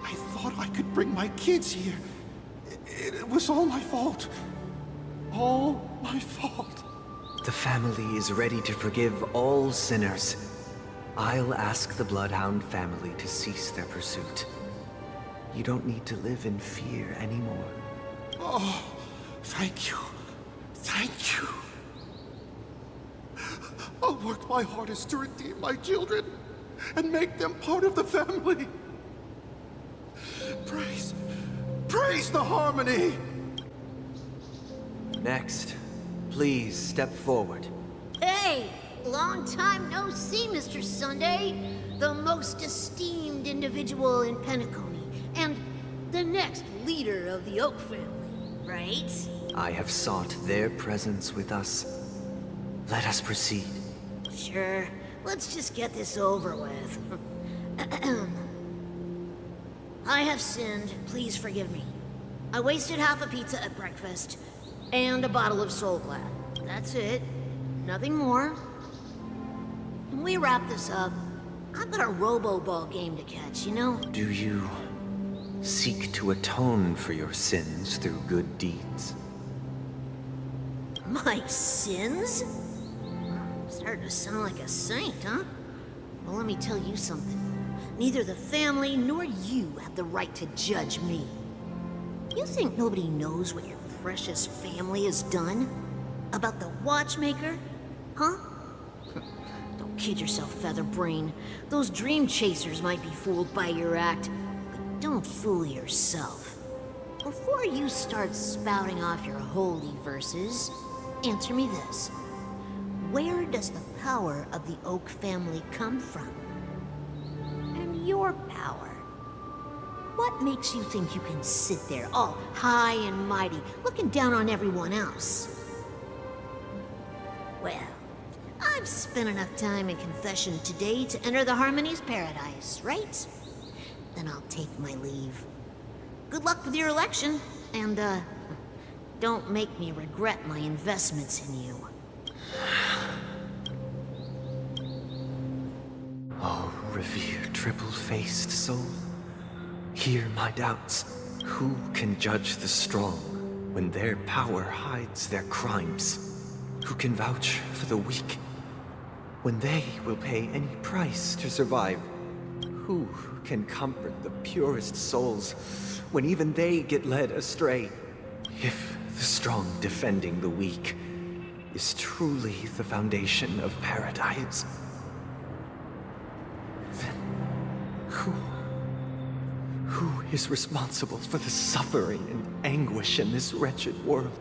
Speaker 11: I thought I could bring my kids here. It was all my fault. All my fault.
Speaker 5: The family is ready to forgive all sinners. I'll ask the Bloodhound family to cease their pursuit. You don't need to live in fear anymore.
Speaker 11: Oh, thank you. Thank you. I'll work my hardest to redeem my children and make them part of the family. Praise the Harmony!
Speaker 5: Next, please step forward.
Speaker 2: Hey! Long time no see, Mr. Sunday. The most esteemed individual in Penacony, and the next leader of the Oak family, right?
Speaker 5: I have sought their presence with us. Let us proceed.
Speaker 2: Sure. Let's just get this over with. I have sinned. Please forgive me. I wasted half a pizza at breakfast, and a bottle of Soul Glad. That's it. Nothing more. When we wrap this up, I've got a robo-ball game to catch, you know?
Speaker 5: Do you seek to atone for your sins through good deeds?
Speaker 2: My sins? I'm starting to sound like a saint, huh? Well, let me tell you something. Neither the family nor you have the right to judge me. You think nobody knows what your precious family has done? About the watchmaker? Huh? Don't kid yourself, Featherbrain. Those dream chasers might be fooled by your act, but don't fool yourself. Before you start spouting off your holy verses, answer me this. Where does the power of the Oak family come from? And your power? What makes you think you can sit there, all high and mighty, looking down on everyone else? Well, I've spent enough time in confession today to enter the Harmony's paradise, right? Then I'll take my leave. Good luck with your election, and, don't make me regret my investments in you.
Speaker 5: Oh, revered triple-faced soul, hear my doubts. Who can judge the strong when their power hides their crimes? Who can vouch for the weak when they will pay any price to survive? Who can comfort the purest souls when even they get led astray? If the strong defending the weak is truly the foundation of paradise, then who is responsible for the suffering and anguish in this wretched world?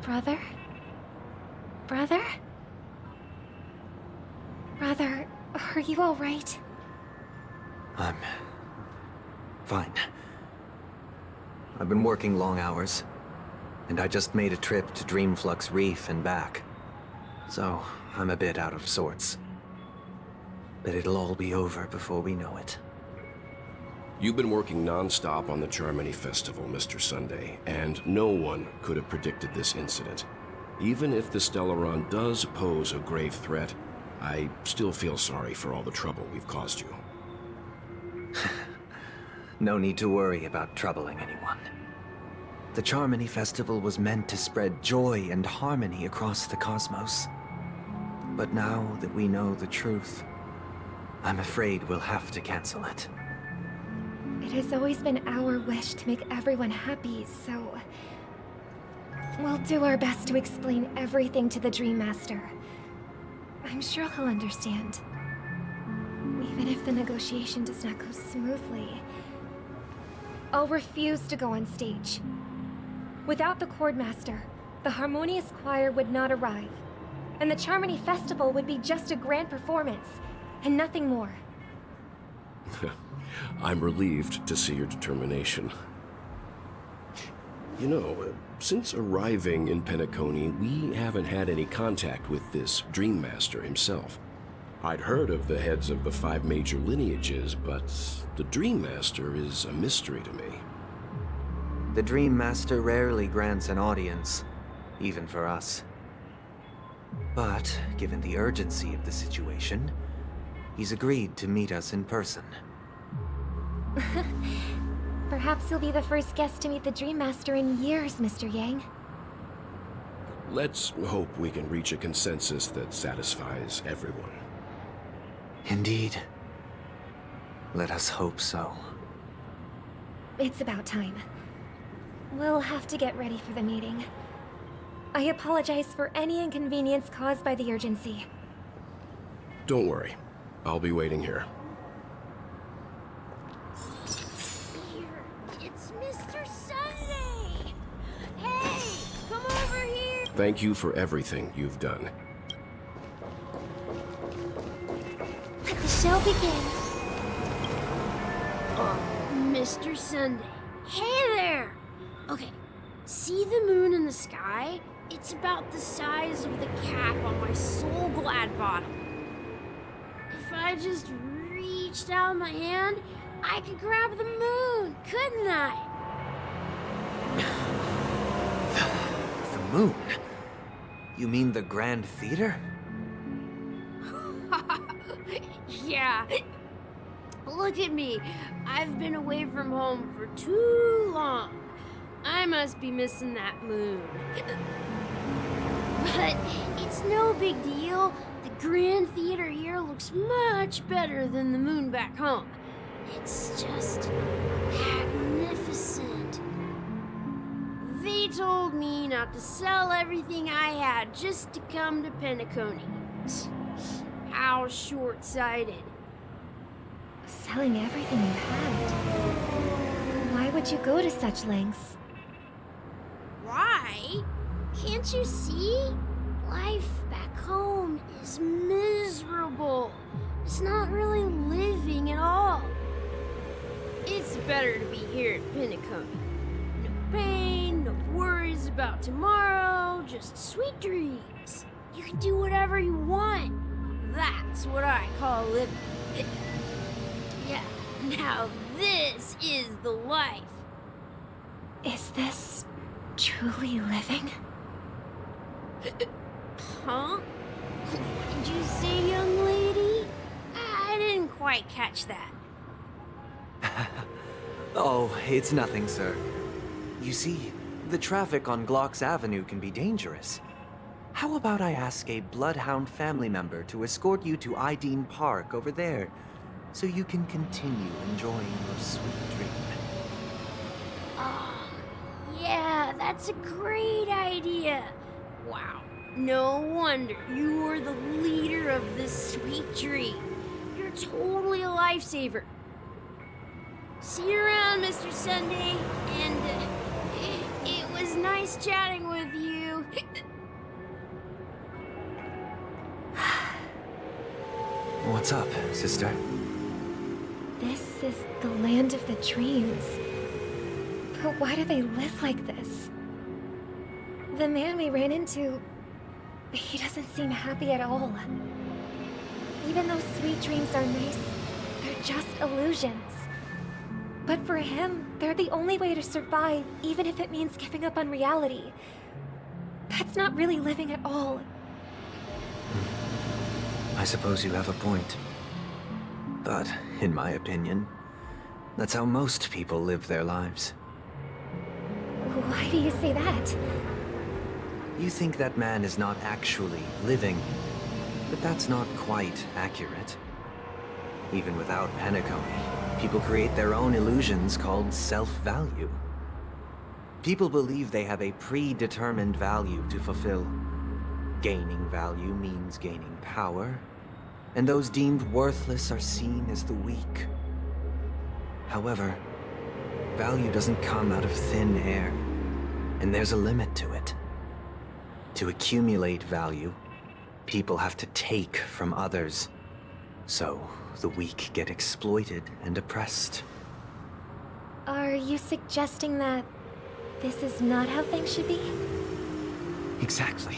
Speaker 10: Brother? Brother? Brother, are you all right?
Speaker 5: I'm fine. I've been working long hours, and I just made a trip to Dreamflux Reef and back. So, I'm a bit out of sorts. But it'll all be over before we know it.
Speaker 3: You've been working non-stop on the Charmony Festival, Mr. Sunday, and no one could have predicted this incident. Even if the Stellaron does pose a grave threat, I still feel sorry for all the trouble we've caused you.
Speaker 5: No need to worry about troubling anyone. The Charmony Festival was meant to spread joy and harmony across the cosmos. But now that we know the truth, I'm afraid we'll have to cancel it.
Speaker 10: It has always been our wish to make everyone happy, so... we'll do our best to explain everything to the Dream Master. I'm sure he'll understand. Even if the negotiation does not go smoothly. I'll refuse to go on stage. Without the Chordmaster, the Harmonious Choir would not arrive, and the Charmony Festival would be just a grand performance, and nothing more.
Speaker 3: I'm relieved to see your determination. You know, since arriving in Penacony, we haven't had any contact with this Dream Master himself. I'd heard of the heads of the 5 major lineages, but the Dream Master is a mystery to me.
Speaker 5: The Dream Master rarely grants an audience, even for us. But, given the urgency of the situation, he's agreed to meet us in person.
Speaker 10: Perhaps you'll be the first guest to meet the Dream Master in years, Mr. Yang.
Speaker 3: Let's hope we can reach a consensus that satisfies everyone.
Speaker 5: Indeed. Let us hope so.
Speaker 10: It's about time. We'll have to get ready for the meeting. I apologize for any inconvenience caused by the urgency.
Speaker 3: Don't worry. I'll be waiting here.
Speaker 6: It's Mr. Sunday! Hey, come over here!
Speaker 3: Thank you for everything you've done.
Speaker 6: Let the show begin. Mr. Sunday. Hey there! Okay, see the moon in the sky? It's about the size of the cap on my Soul Glad bottle. If I just reached out my hand, I could grab the moon, couldn't I?
Speaker 5: The moon? You mean the Grand Theater?
Speaker 6: Yeah. Look at me. I've been away from home for too long. I must be missing that moon. But it's no big deal. The Grand Theater here looks much better than the moon back home. It's just magnificent. They told me not to sell everything I had just to come to Penacony. How short-sighted.
Speaker 10: Selling everything you had? Why would you go to such lengths?
Speaker 6: Why? Can't you see? Life back home is miserable. It's not really living at all. It's better to be here at Penacony. No pain, no worries about tomorrow, just sweet dreams. You can do whatever you want. That's what I call living. Yeah, now this is the life.
Speaker 10: Is this truly living?
Speaker 6: Huh? What did you say, young lady? I didn't quite catch that.
Speaker 5: Oh, it's nothing, sir. You see, the traffic on Glock's Avenue can be dangerous. How about I ask a Bloodhound family member to escort you to Ideen Park over there, so you can continue enjoying your sweet dream?
Speaker 6: Oh, yeah, that's a great idea. Wow, no wonder you were the leader of this sweet dream. You're totally a lifesaver. See you around, Mr. Sunday, and it was nice chatting with you.
Speaker 5: What's up, sister?
Speaker 10: This is the land of the dreams. But why do they live like this? The man we ran into, he doesn't seem happy at all. Even though sweet dreams are nice, they're just illusions. But for him, they're the only way to survive, even if it means giving up on reality. That's not really living at all.
Speaker 5: I suppose you have a point. But, in my opinion, that's how most people live their lives.
Speaker 10: Why do you say that?
Speaker 5: You think that man is not actually living, but that's not quite accurate. Even without Penacony, people create their own illusions called self-value. People believe they have a predetermined value to fulfill. Gaining value means gaining power, and those deemed worthless are seen as the weak. However, value doesn't come out of thin air, and there's a limit to it. To accumulate value, people have to take from others, so the weak get exploited and oppressed.
Speaker 10: Are you suggesting that this is not how things should be?
Speaker 5: Exactly.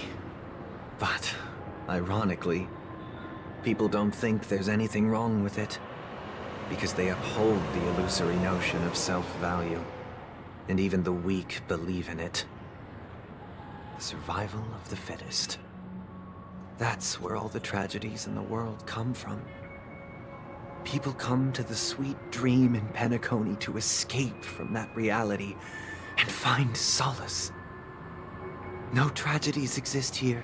Speaker 5: But, ironically, people don't think there's anything wrong with it. Because they uphold the illusory notion of self-value. And even the weak believe in it. The survival of the fittest. That's where all the tragedies in the world come from. People come to the sweet dream in Penacony to escape from that reality and find solace. No tragedies exist here,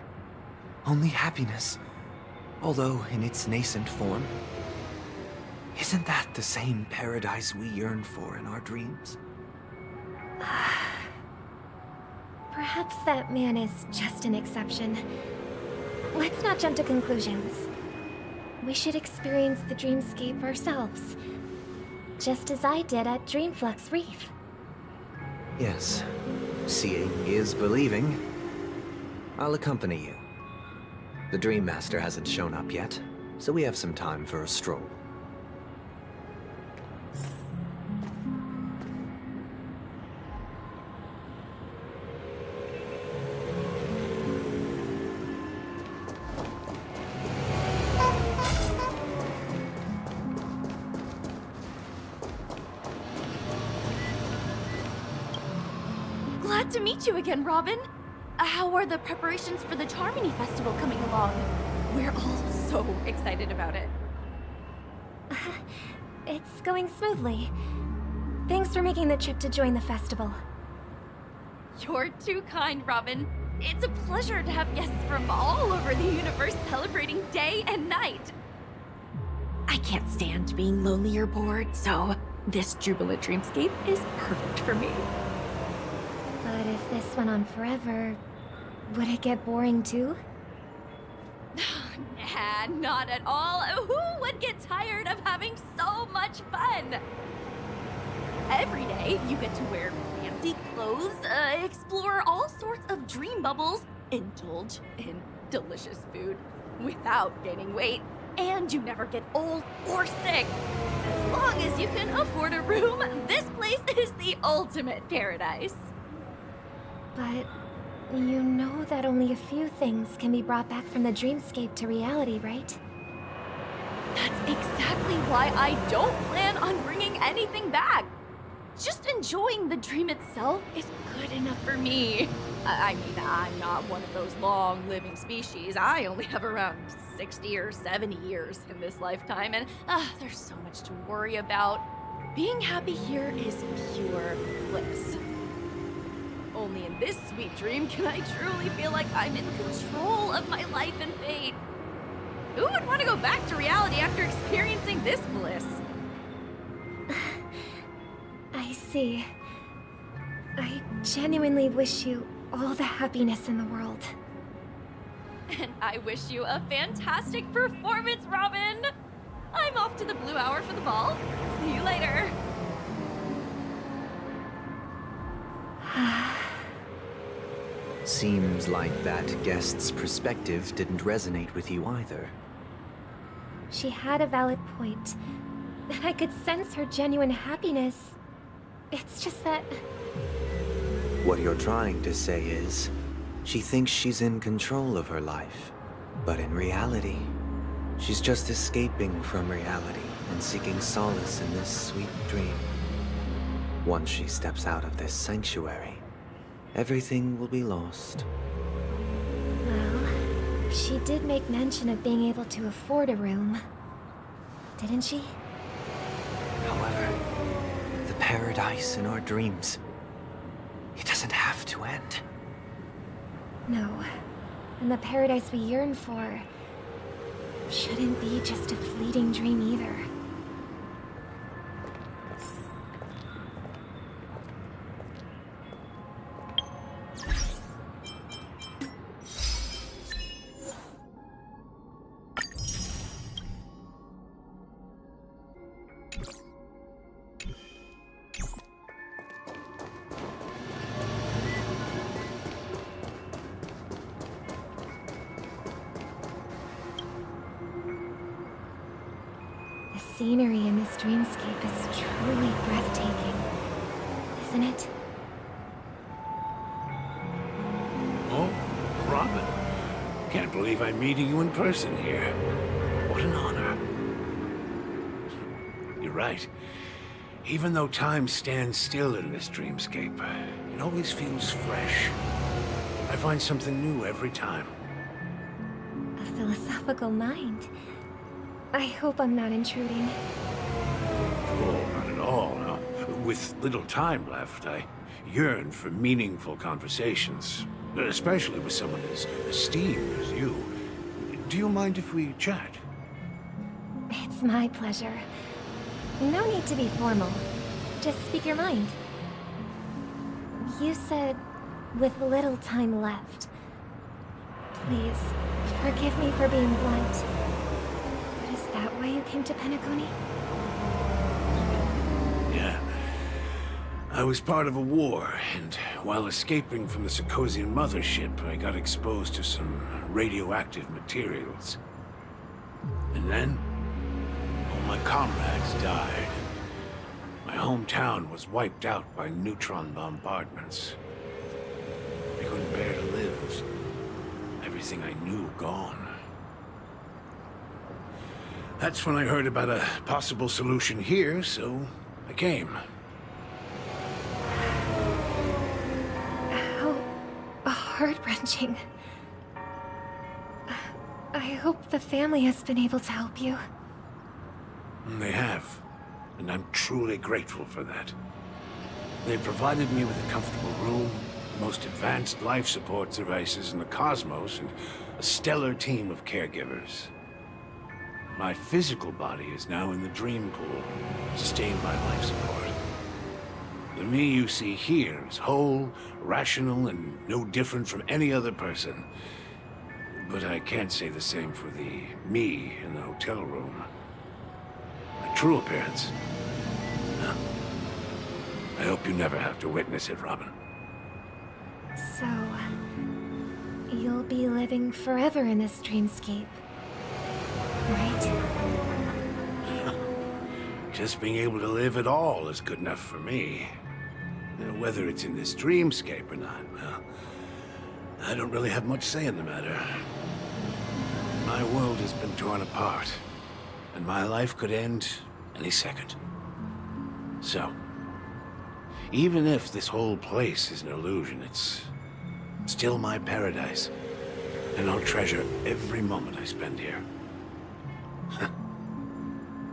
Speaker 5: only happiness, although in its nascent form. Isn't that the same paradise we yearn for in our dreams?
Speaker 10: Perhaps that man is just an exception. Let's not jump to conclusions. We should experience the dreamscape ourselves. Just as I did at Dreamflux Reef.
Speaker 5: Yes, seeing is believing. I'll accompany you. The Dream Master hasn't shown up yet, so we have some time for a stroll.
Speaker 4: Glad to meet you again, Robin. How are the preparations for the Charmony Festival coming along? We're all so excited about it.
Speaker 10: It's going smoothly. Thanks for making the trip to join the festival.
Speaker 4: You're too kind, Robin. It's a pleasure to have guests from all over the universe celebrating day and night. I can't stand being lonely or bored, so this jubilant dreamscape is perfect for me.
Speaker 10: But if this went on forever, would it get boring too?
Speaker 4: Nah, not at all. Who would get tired of having so much fun? Every day, you get to wear fancy clothes, explore all sorts of dream bubbles, indulge in delicious food without gaining weight, and you never get old or sick. As long as you can afford a room, this place is the ultimate paradise.
Speaker 10: But you know that only a few things can be brought back from the dreamscape to reality, right?
Speaker 4: That's exactly why I don't plan on bringing anything back. Just enjoying the dream itself is good enough for me. I mean, I'm not one of those long-living species. I only have around 60 or 70 years in this lifetime, and there's so much to worry about. Being happy here is pure bliss. Only in this sweet dream can I truly feel like I'm in control of my life and fate. Who would want to go back to reality after experiencing this bliss?
Speaker 10: I see. I genuinely wish you all the happiness in the world.
Speaker 4: And I wish you a fantastic performance, Robin! I'm off to the Blue Hour for the ball. See you later.
Speaker 5: Seems like that guest's perspective didn't resonate with you either.
Speaker 10: She had a valid point, and I could sense her genuine happiness. It's just that...
Speaker 5: What you're trying to say is, she thinks she's in control of her life. But in reality, she's just escaping from reality and seeking solace in this sweet dream. Once she steps out of this sanctuary, everything will be lost.
Speaker 10: Well, she did make mention of being able to afford a room, didn't she?
Speaker 5: However, the paradise in our dreams, it doesn't have to end.
Speaker 10: No, and the paradise we yearn for shouldn't be just a fleeting dream either. The scenery in this dreamscape is truly breathtaking, isn't it?
Speaker 12: Can't believe I'm meeting you in person here. What an honor. You're right. Even though time stands still in this dreamscape, it always feels fresh. I find something new every time.
Speaker 10: A philosophical mind. I hope I'm not intruding.
Speaker 12: Oh, not at all. No. With little time left, I yearn for meaningful conversations, especially with someone as esteemed as you. Do you mind if we chat?
Speaker 10: It's my pleasure. No need to be formal. Just speak your mind. You said, with little time left. Please, forgive me for being blunt. But is that why you came to Penacony?
Speaker 12: Yeah. I was part of a war, and while escaping from the Sarkosian mothership, I got exposed to some radioactive materials. And then, all my comrades died. My hometown was wiped out by neutron bombardments. I couldn't bear to live. Everything I knew gone. That's when I heard about a possible solution here, so I came.
Speaker 10: How heart-wrenching. I hope the family has been able to help you.
Speaker 12: They have, and I'm truly grateful for that. They provided me with a comfortable room, the most advanced life support devices in the cosmos, and a stellar team of caregivers. My physical body is now in the dream pool, sustained by life support. The me you see here is whole, rational, and no different from any other person. But I can't say the same for the me in the hotel room. My true appearance. Huh. I hope you never have to witness it, Robin.
Speaker 10: So, you'll be living forever in this dreamscape, right?
Speaker 12: Just being able to live at all is good enough for me. Whether it's in this dreamscape or not, well, I don't really have much say in the matter. My world has been torn apart, and my life could end any second. So, even if this whole place is an illusion, it's still my paradise, and I'll treasure every moment I spend here.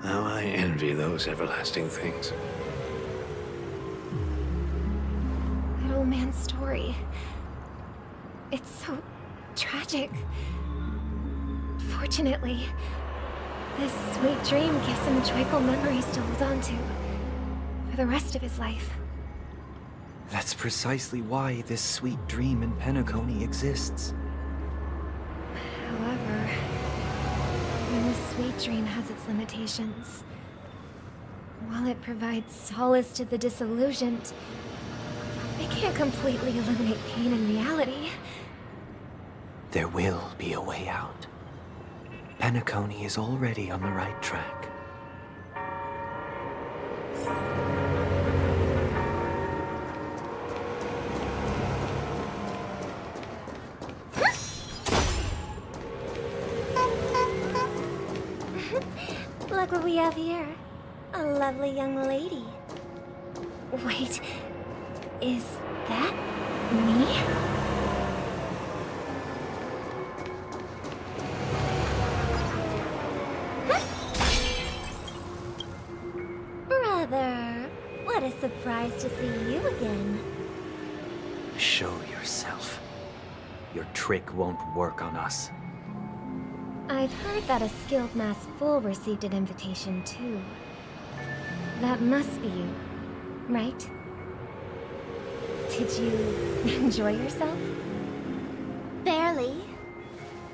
Speaker 12: How I envy those everlasting things.
Speaker 10: That old man's story. It's so tragic. Fortunately, this sweet dream gives him joyful memories to hold on to for the rest of his life.
Speaker 5: That's precisely why this sweet dream in Penacony exists.
Speaker 10: However, even the sweet dream has its limitations. While it provides solace to the disillusioned, it can't completely eliminate pain in reality.
Speaker 5: There will be a way out. Penacony is already on the right track.
Speaker 10: Look what we have here. A lovely young lady. Wait, is that me? Brother, what a surprise to see you again.
Speaker 5: Show yourself. Your trick won't work on us.
Speaker 10: I've heard that a skilled mass fool received an invitation too. That must be you, right? Did you enjoy yourself?
Speaker 20: Barely.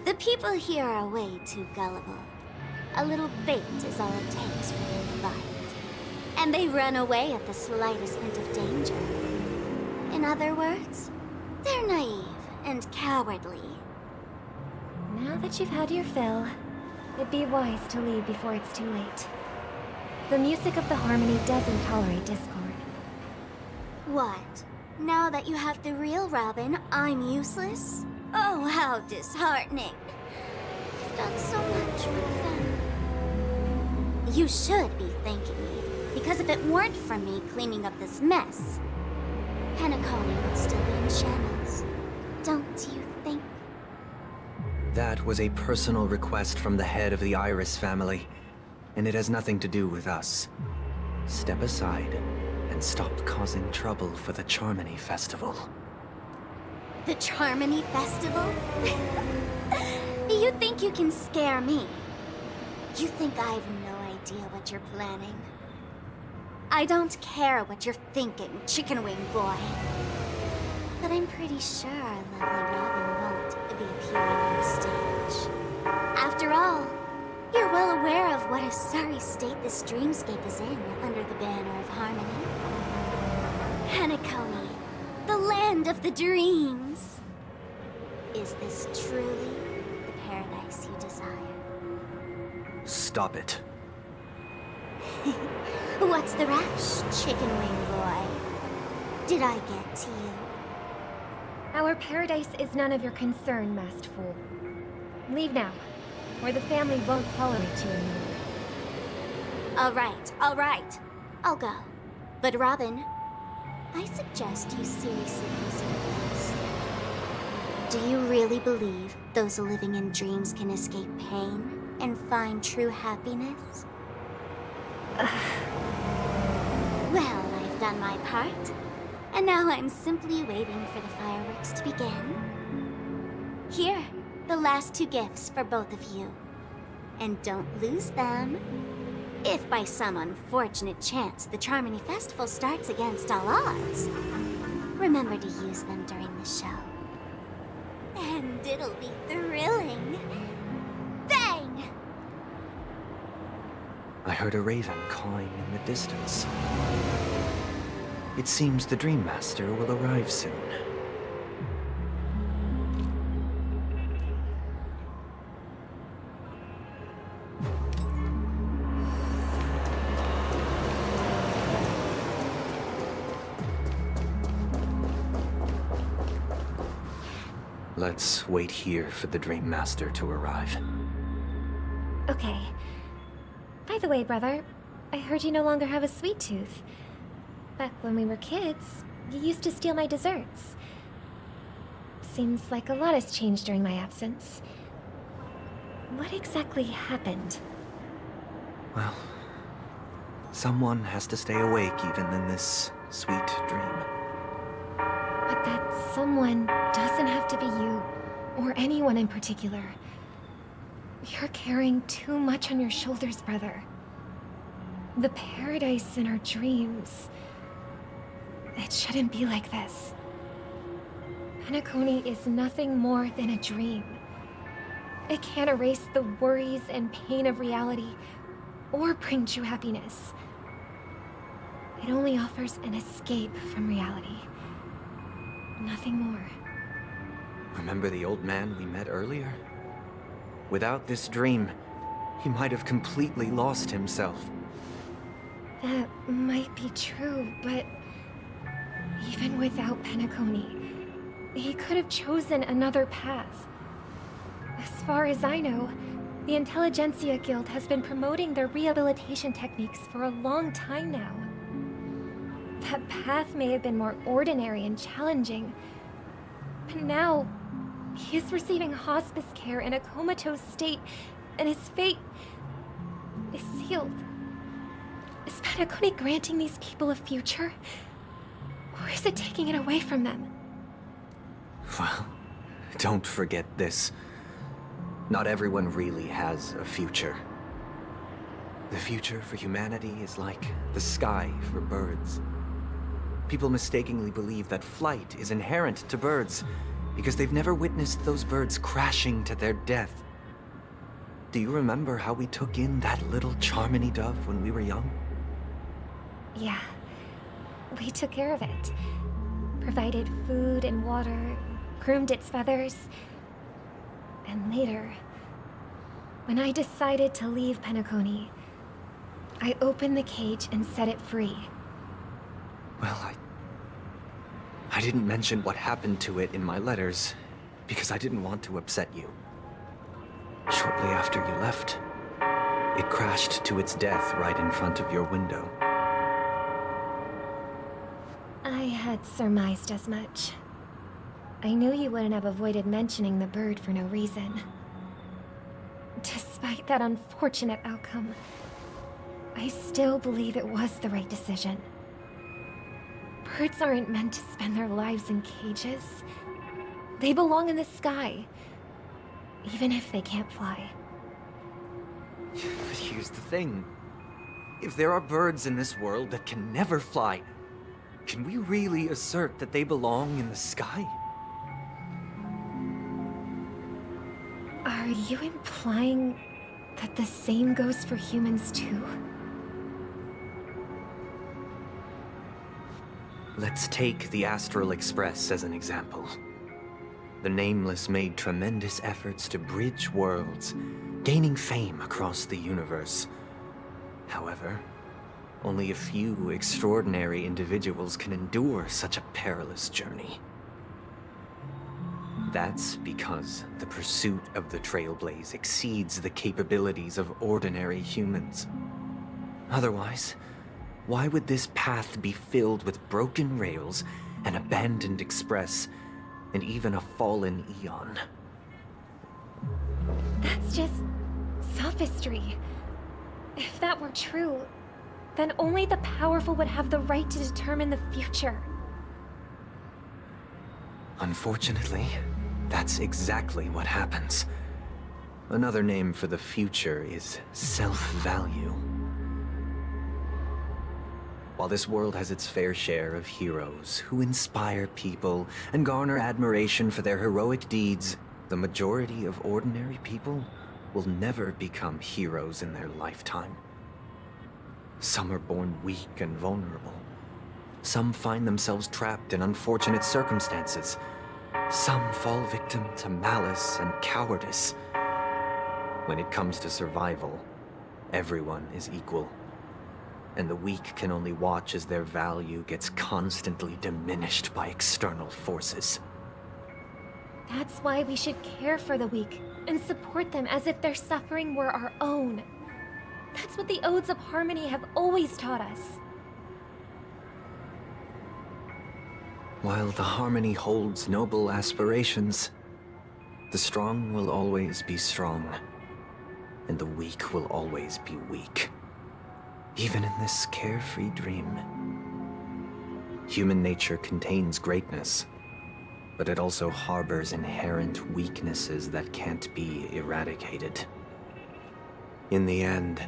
Speaker 20: The people here are way too gullible. A little bait is all it takes for them to bite. And they run away at the slightest hint of danger. In other words, they're naive and cowardly.
Speaker 10: Now that you've had your fill, it'd be wise to leave before it's too late. The music of the harmony doesn't tolerate discord.
Speaker 20: What? Now that you have the real Robin, I'm useless? Oh, how disheartening. I've done so much for the family. You should be thanking me, because if it weren't for me cleaning up this mess, Penacony would still be in shambles. Don't you think?
Speaker 5: That was a personal request from the head of the Iris family, and it has nothing to do with us. Step aside and stop causing trouble for the Charmony Festival.
Speaker 20: The Charmony Festival? You think you can scare me? You think I have no idea what you're planning? I don't care what you're thinking, Chicken Wing Boy. But I'm pretty sure our lovely Robin won't be appearing on the stage. After all, you're well aware of what a sorry state this dreamscape is in under the banner of harmony. Penacony, the land of the dreams. Is this truly the paradise you desire?
Speaker 5: Stop it.
Speaker 20: What's the rush, Chicken Wing Boy? Did I get to you?
Speaker 10: Our paradise is none of your concern, masked fool. Leave now, or the family won't tolerate you anymore.
Speaker 20: All right. I'll go. But Robin, I suggest you seriously consider this. Do you really believe those living in dreams can escape pain and find true happiness? Well, I've done my part, and now I'm simply waiting for the fireworks to begin. Here, the last 2 gifts for both of you. And don't lose them. If by some unfortunate chance the Charmony Festival starts against all odds, remember to use them during the show. And it'll be thrilling. Bang!
Speaker 5: I heard a raven cawing in the distance. It seems the Dream Master will arrive soon. Let's wait here for the Dream Master to arrive.
Speaker 10: Okay. By the way, brother, I heard you no longer have a sweet tooth. Back when we were kids, you used to steal my desserts. Seems like a lot has changed during my absence. What exactly happened?
Speaker 5: Well, someone has to stay awake even in this sweet dream.
Speaker 10: But that someone doesn't have to be you, or anyone in particular. You're carrying too much on your shoulders, brother. The paradise in our dreams. It shouldn't be like this. Penacony is nothing more than a dream. It can't erase the worries and pain of reality, or bring true happiness. It only offers an escape from reality. Nothing more.
Speaker 5: Remember the old man we met earlier? Without this dream, he might have completely lost himself.
Speaker 10: That might be true, but even without Penacony, he could have chosen another path. As far as I know, the Intelligentsia Guild has been promoting their rehabilitation techniques for a long time now. That path may have been more ordinary and challenging, but now he is receiving hospice care in a comatose state, and his fate is sealed. Is Penacony granting these people a future? Or is it taking it away from them?
Speaker 5: Well, don't forget this. Not everyone really has a future. The future for humanity is like the sky for birds. People mistakenly believe that flight is inherent to birds because they've never witnessed those birds crashing to their death. Do you remember how we took in that little Charmony dove when we were young?
Speaker 10: Yeah. We took care of it. Provided food and water, groomed its feathers. And later, when I decided to leave Penacony, I opened the cage and set it free.
Speaker 5: Well, I didn't mention what happened to it in my letters, because I didn't want to upset you. Shortly after you left, it crashed to its death right in front of your window.
Speaker 10: I had surmised as much. I knew you wouldn't have avoided mentioning the bird for no reason. Despite that unfortunate outcome, I still believe it was the right decision. Birds aren't meant to spend their lives in cages. They belong in the sky, even if they can't fly.
Speaker 5: But here's the thing. If there are birds in this world that can never fly, can we really assert that they belong in the sky?
Speaker 10: Are you implying that the same goes for humans too?
Speaker 5: Let's take the Astral Express as an example. The Nameless made tremendous efforts to bridge worlds, gaining fame across the universe. However, only a few extraordinary individuals can endure such a perilous journey. That's because the pursuit of the Trailblaze exceeds the capabilities of ordinary humans. Otherwise, why would this path be filled with broken rails, an abandoned express, and even a fallen Eon?
Speaker 10: That's just sophistry. If that were true, then only the powerful would have the right to determine the future.
Speaker 5: Unfortunately, that's exactly what happens. Another name for the future is self-value. While this world has its fair share of heroes who inspire people and garner admiration for their heroic deeds, the majority of ordinary people will never become heroes in their lifetime. Some are born weak and vulnerable. Some find themselves trapped in unfortunate circumstances. Some fall victim to malice and cowardice. When it comes to survival, everyone is equal. And the weak can only watch as their value gets constantly diminished by external forces.
Speaker 10: That's why we should care for the weak and support them as if their suffering were our own. That's what the Odes of Harmony have always taught us.
Speaker 5: While the Harmony holds noble aspirations, the strong will always be strong, and the weak will always be weak. Even in this carefree dream. Human nature contains greatness, but it also harbors inherent weaknesses that can't be eradicated. In the end,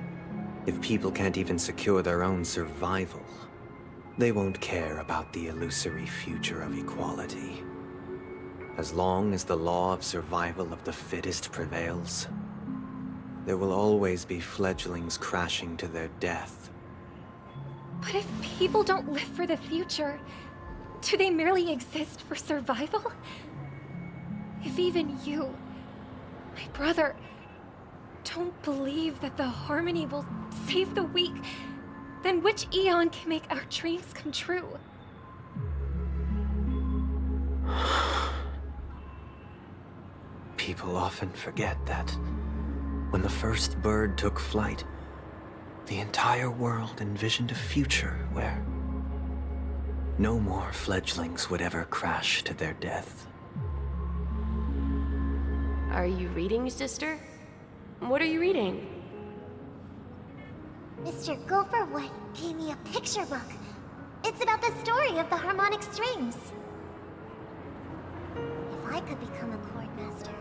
Speaker 5: if people can't even secure their own survival, they won't care about the illusory future of equality. As long as the law of survival of the fittest prevails, there will always be fledglings crashing to their death.
Speaker 10: But if people don't live for the future, do they merely exist for survival? If even you, my brother, don't believe that the Harmony will save the weak, then which Eon can make our dreams come true?
Speaker 5: People often forget that when the first bird took flight, the entire world envisioned a future where no more fledglings would ever crash to their death.
Speaker 17: Are you reading, sister? What are you reading?
Speaker 20: Mr. Gopherwood gave me a picture book. It's about the story of the harmonic strings. If I could become a chord master,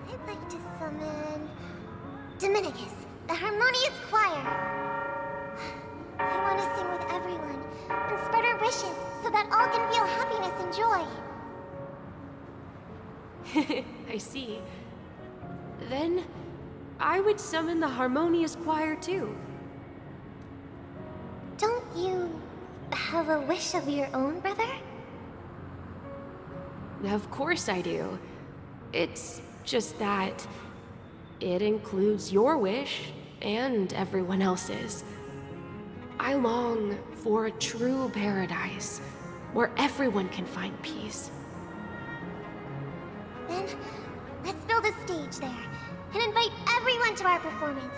Speaker 20: I'd like to summon Dominicus, the harmonious choir. I want to sing with everyone and spread our wishes so that all can feel happiness and joy.
Speaker 17: I see. Then, I would summon the harmonious choir too.
Speaker 20: Don't you have a wish of your own, brother?
Speaker 17: Of course I do. It's just that it includes your wish and everyone else's. I long for a true paradise where everyone can find peace.
Speaker 20: and invite everyone to our performance,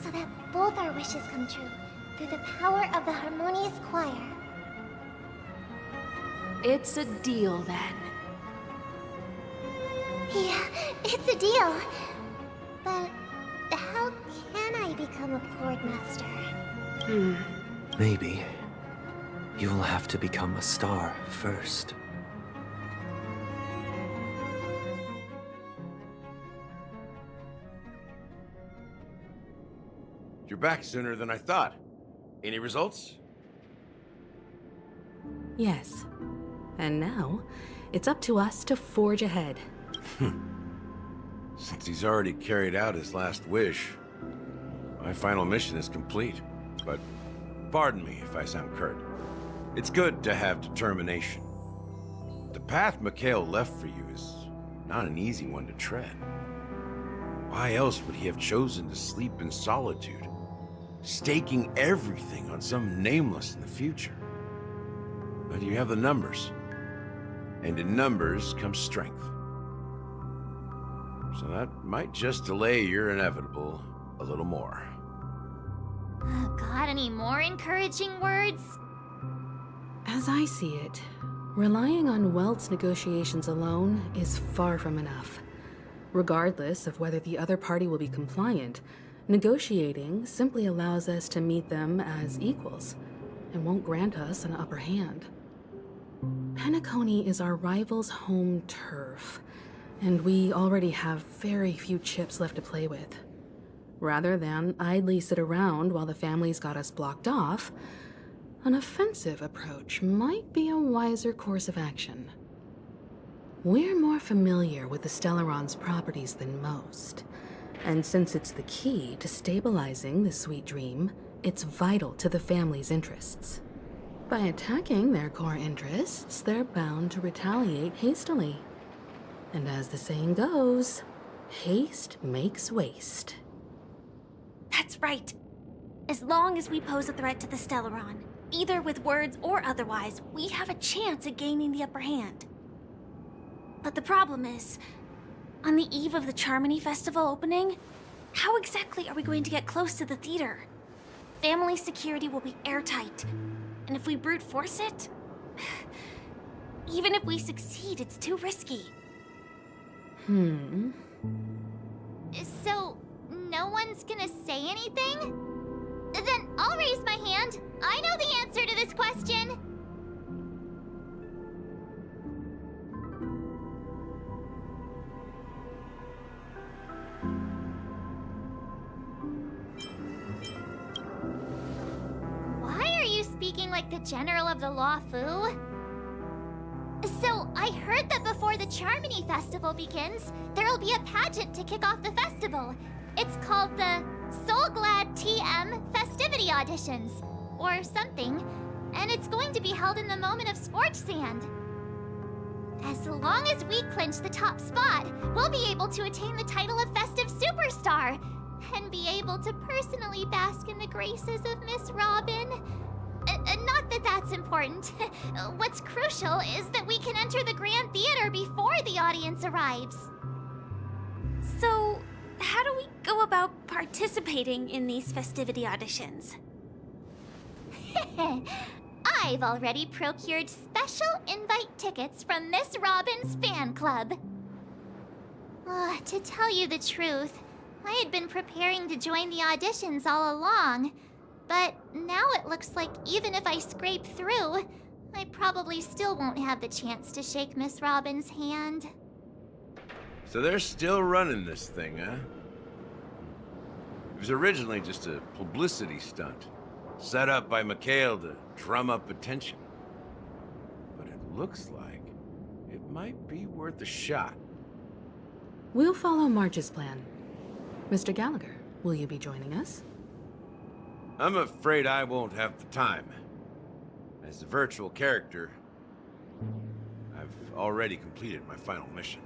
Speaker 20: so that both our wishes come true through the power of the harmonious choir.
Speaker 9: It's a deal then.
Speaker 20: Yeah, it's a deal. But how can I become a chord master?
Speaker 5: Maybe you'll have to become a star first.
Speaker 13: You're back sooner than I thought. Any results?
Speaker 9: Yes. And now, it's up to us to forge ahead.
Speaker 13: Since he's already carried out his last wish, my final mission is complete. But pardon me if I sound curt. It's good to have determination. The path Mikhail left for you is not an easy one to tread. Why else would he have chosen to sleep in solitude, staking everything on some nameless in the future? But you have the numbers, and in numbers comes strength. So that might just delay your inevitable a little more.
Speaker 1: Got any more encouraging words?
Speaker 9: As I see it, relying on Welt's negotiations alone is far from enough. Regardless of whether the other party will be compliant, negotiating simply allows us to meet them as equals, and won't grant us an upper hand. Penacony is our rival's home turf, and we already have very few chips left to play with. Rather than idly sit around while the family's got us blocked off, an offensive approach might be a wiser course of action. We're more familiar with the Stellaron's properties than most, and since it's the key to stabilizing the sweet dream, it's vital to the family's interests. By attacking their core interests, they're bound to retaliate hastily. And as the saying goes, haste makes waste.
Speaker 1: That's right. As long as we pose a threat to the Stellaron, either with words or otherwise, we have a chance at gaining the upper hand. But the problem is, on the eve of the Charmony Festival opening, how exactly are we going to get close to the theater? Family security will be airtight, and if we brute force it, even if we succeed, it's too risky.
Speaker 20: So, no one's gonna say anything? Then I'll raise my hand. I know the answer to this question. Why are you speaking like the General of the Law Fu? So, I heard that before the Charmony Festival begins, there'll be a pageant to kick off the festival. It's called the Soul Glad TM Festivity Auditions, or something, and it's going to be held in the moment of Scorch Sand. As long as we clinch the top spot, we'll be able to attain the title of Festive Superstar, and be able to personally bask in the graces of Miss Robin. Not that that's important. What's crucial is that we can enter the Grand Theater before the audience arrives.
Speaker 1: So, how do we go about participating in these festivity auditions?
Speaker 20: I've already procured special invite tickets from Miss Robin's fan club. To tell you the truth, I had been preparing to join the auditions all along. But now it looks like even if I scrape through, I probably still won't have the chance to shake Miss Robin's hand.
Speaker 13: So they're still running this thing, huh? It was originally just a publicity stunt, set up by Mikhail to drum up attention. But it looks like it might be worth a shot.
Speaker 9: We'll follow March's plan. Mr. Gallagher, will you be joining us?
Speaker 13: I'm afraid I won't have the time. As a virtual character, I've already completed my final mission.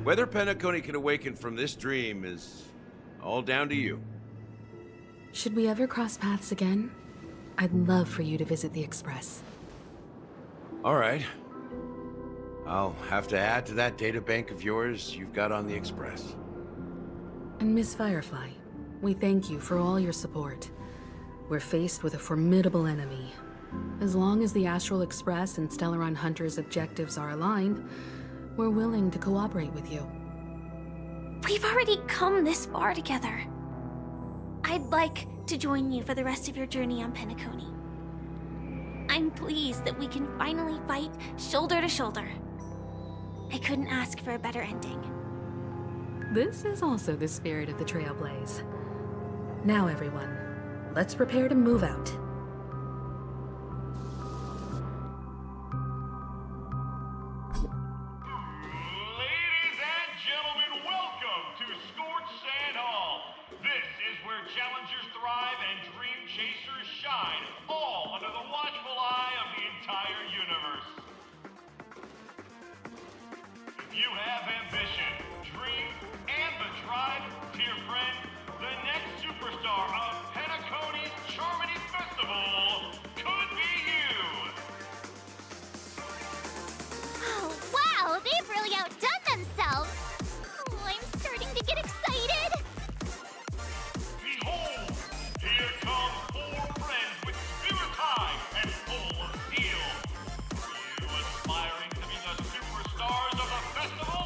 Speaker 13: Whether Penacony can awaken from this dream is all down to you.
Speaker 9: Should we ever cross paths again? I'd love for you to visit the Express.
Speaker 13: All right. I'll have to add to that data bank of yours you've got on the Express.
Speaker 9: And Miss Firefly, we thank you for all your support. We're faced with a formidable enemy. As long as the Astral Express and Stellaron Hunter's objectives are aligned, we're willing to cooperate with you.
Speaker 1: We've already come this far together. I'd like to join you for the rest of your journey on Penacony. I'm pleased that we can finally fight shoulder to shoulder. I couldn't ask for a better ending.
Speaker 9: This is also the spirit of the Trailblaze. Now, everyone, let's prepare to move out.
Speaker 14: Ladies and gentlemen, welcome to Scorched Sand Hall. This is where challengers thrive and dream chasers shine, all under the watchful eye of the entire universe. If you have ambition, dream, and the drive, dear friend, the next superstar of Penacony's Charmony Festival could be you.
Speaker 20: Oh, wow, they've really outdone themselves. Oh, I'm starting to get excited.
Speaker 14: Behold, here come 4 friends with spirit high and full of steel. You aspiring to be the superstars of the festival?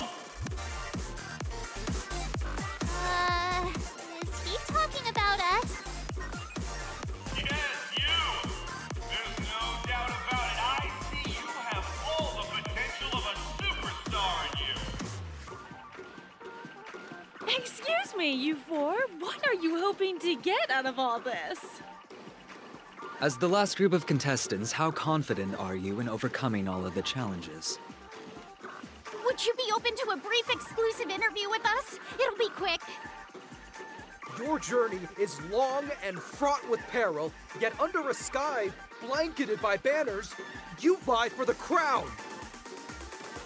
Speaker 20: Is he talking about us?
Speaker 14: Yes, you! There's no doubt about it. I see you have all the potential of a superstar in you.
Speaker 22: Excuse me, you four. What are you hoping to get out of all this?
Speaker 23: As the last group of contestants, how confident are you in overcoming all of the challenges?
Speaker 20: Would you be open to a brief exclusive interview with us? It'll be quick.
Speaker 24: Your journey is long and fraught with peril, yet under a sky blanketed by banners, you vie for the crown.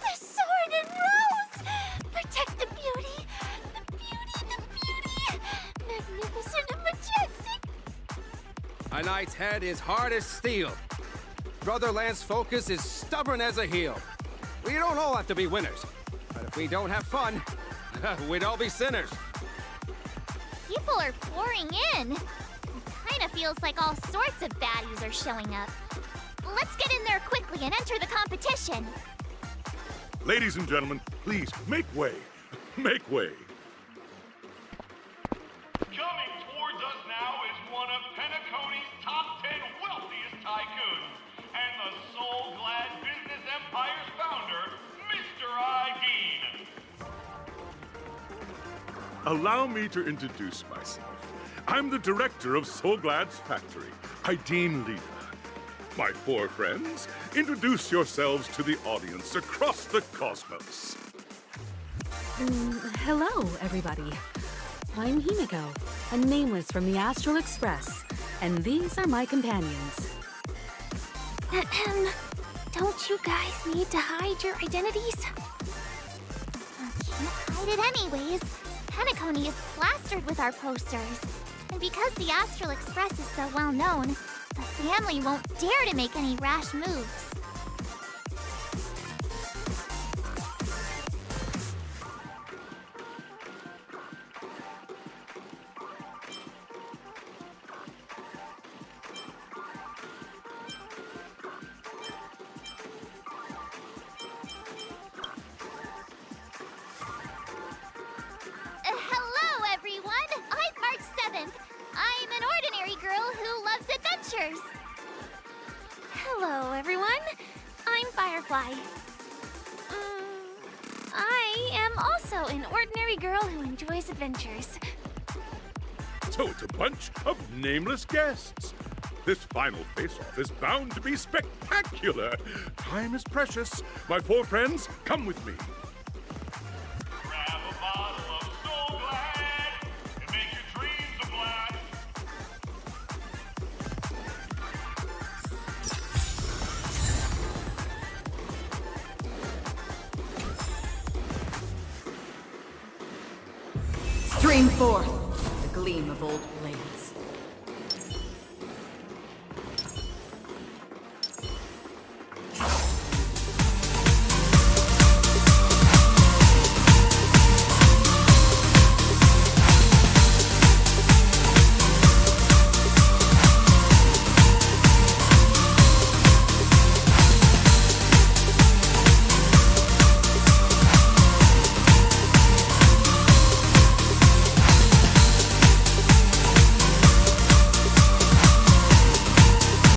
Speaker 20: The sword and rose! Protect the beauty! The beauty, the beauty! Magnificent and majestic!
Speaker 25: A knight's head is hard as steel. Brother Lance's focus is stubborn as a heel. We don't all have to be winners, but if we don't have fun, we'd all be sinners.
Speaker 20: People are pouring in. It kind of feels like all sorts of baddies are showing up. Let's get in there quickly and enter the competition.
Speaker 14: Ladies and gentlemen, please make way. Make way. Coming towards us now is one of Penacony's top 10 wealthiest tycoons and the soul-glad business empire's founder, Mr. Dean.
Speaker 26: Allow me to introduce myself. I'm the director of Soulglad's factory, Dean Leader. My 4 friends, introduce yourselves to the audience across the cosmos.
Speaker 9: Hello, everybody. I'm Himiko, a nameless from the Astral Express, and these are my companions.
Speaker 20: Don't you guys need to hide your identities? Can't hide it anyways. Penacony is plastered with our posters. And because the Astral Express is so well known, the family won't dare to make any rash moves. Hello, everyone! I'm March 7th. I'm an ordinary girl who loves adventures.
Speaker 1: Hello, everyone. I'm Firefly. I am also an ordinary girl who enjoys adventures.
Speaker 26: So it's a bunch of nameless guests. This final face-off is bound to be spectacular. Time is precious. My 4 friends, come with me.
Speaker 14: Grab a bottle of Soul Glad and make your dreams a blast.
Speaker 7: Stream forth the gleam of old blades.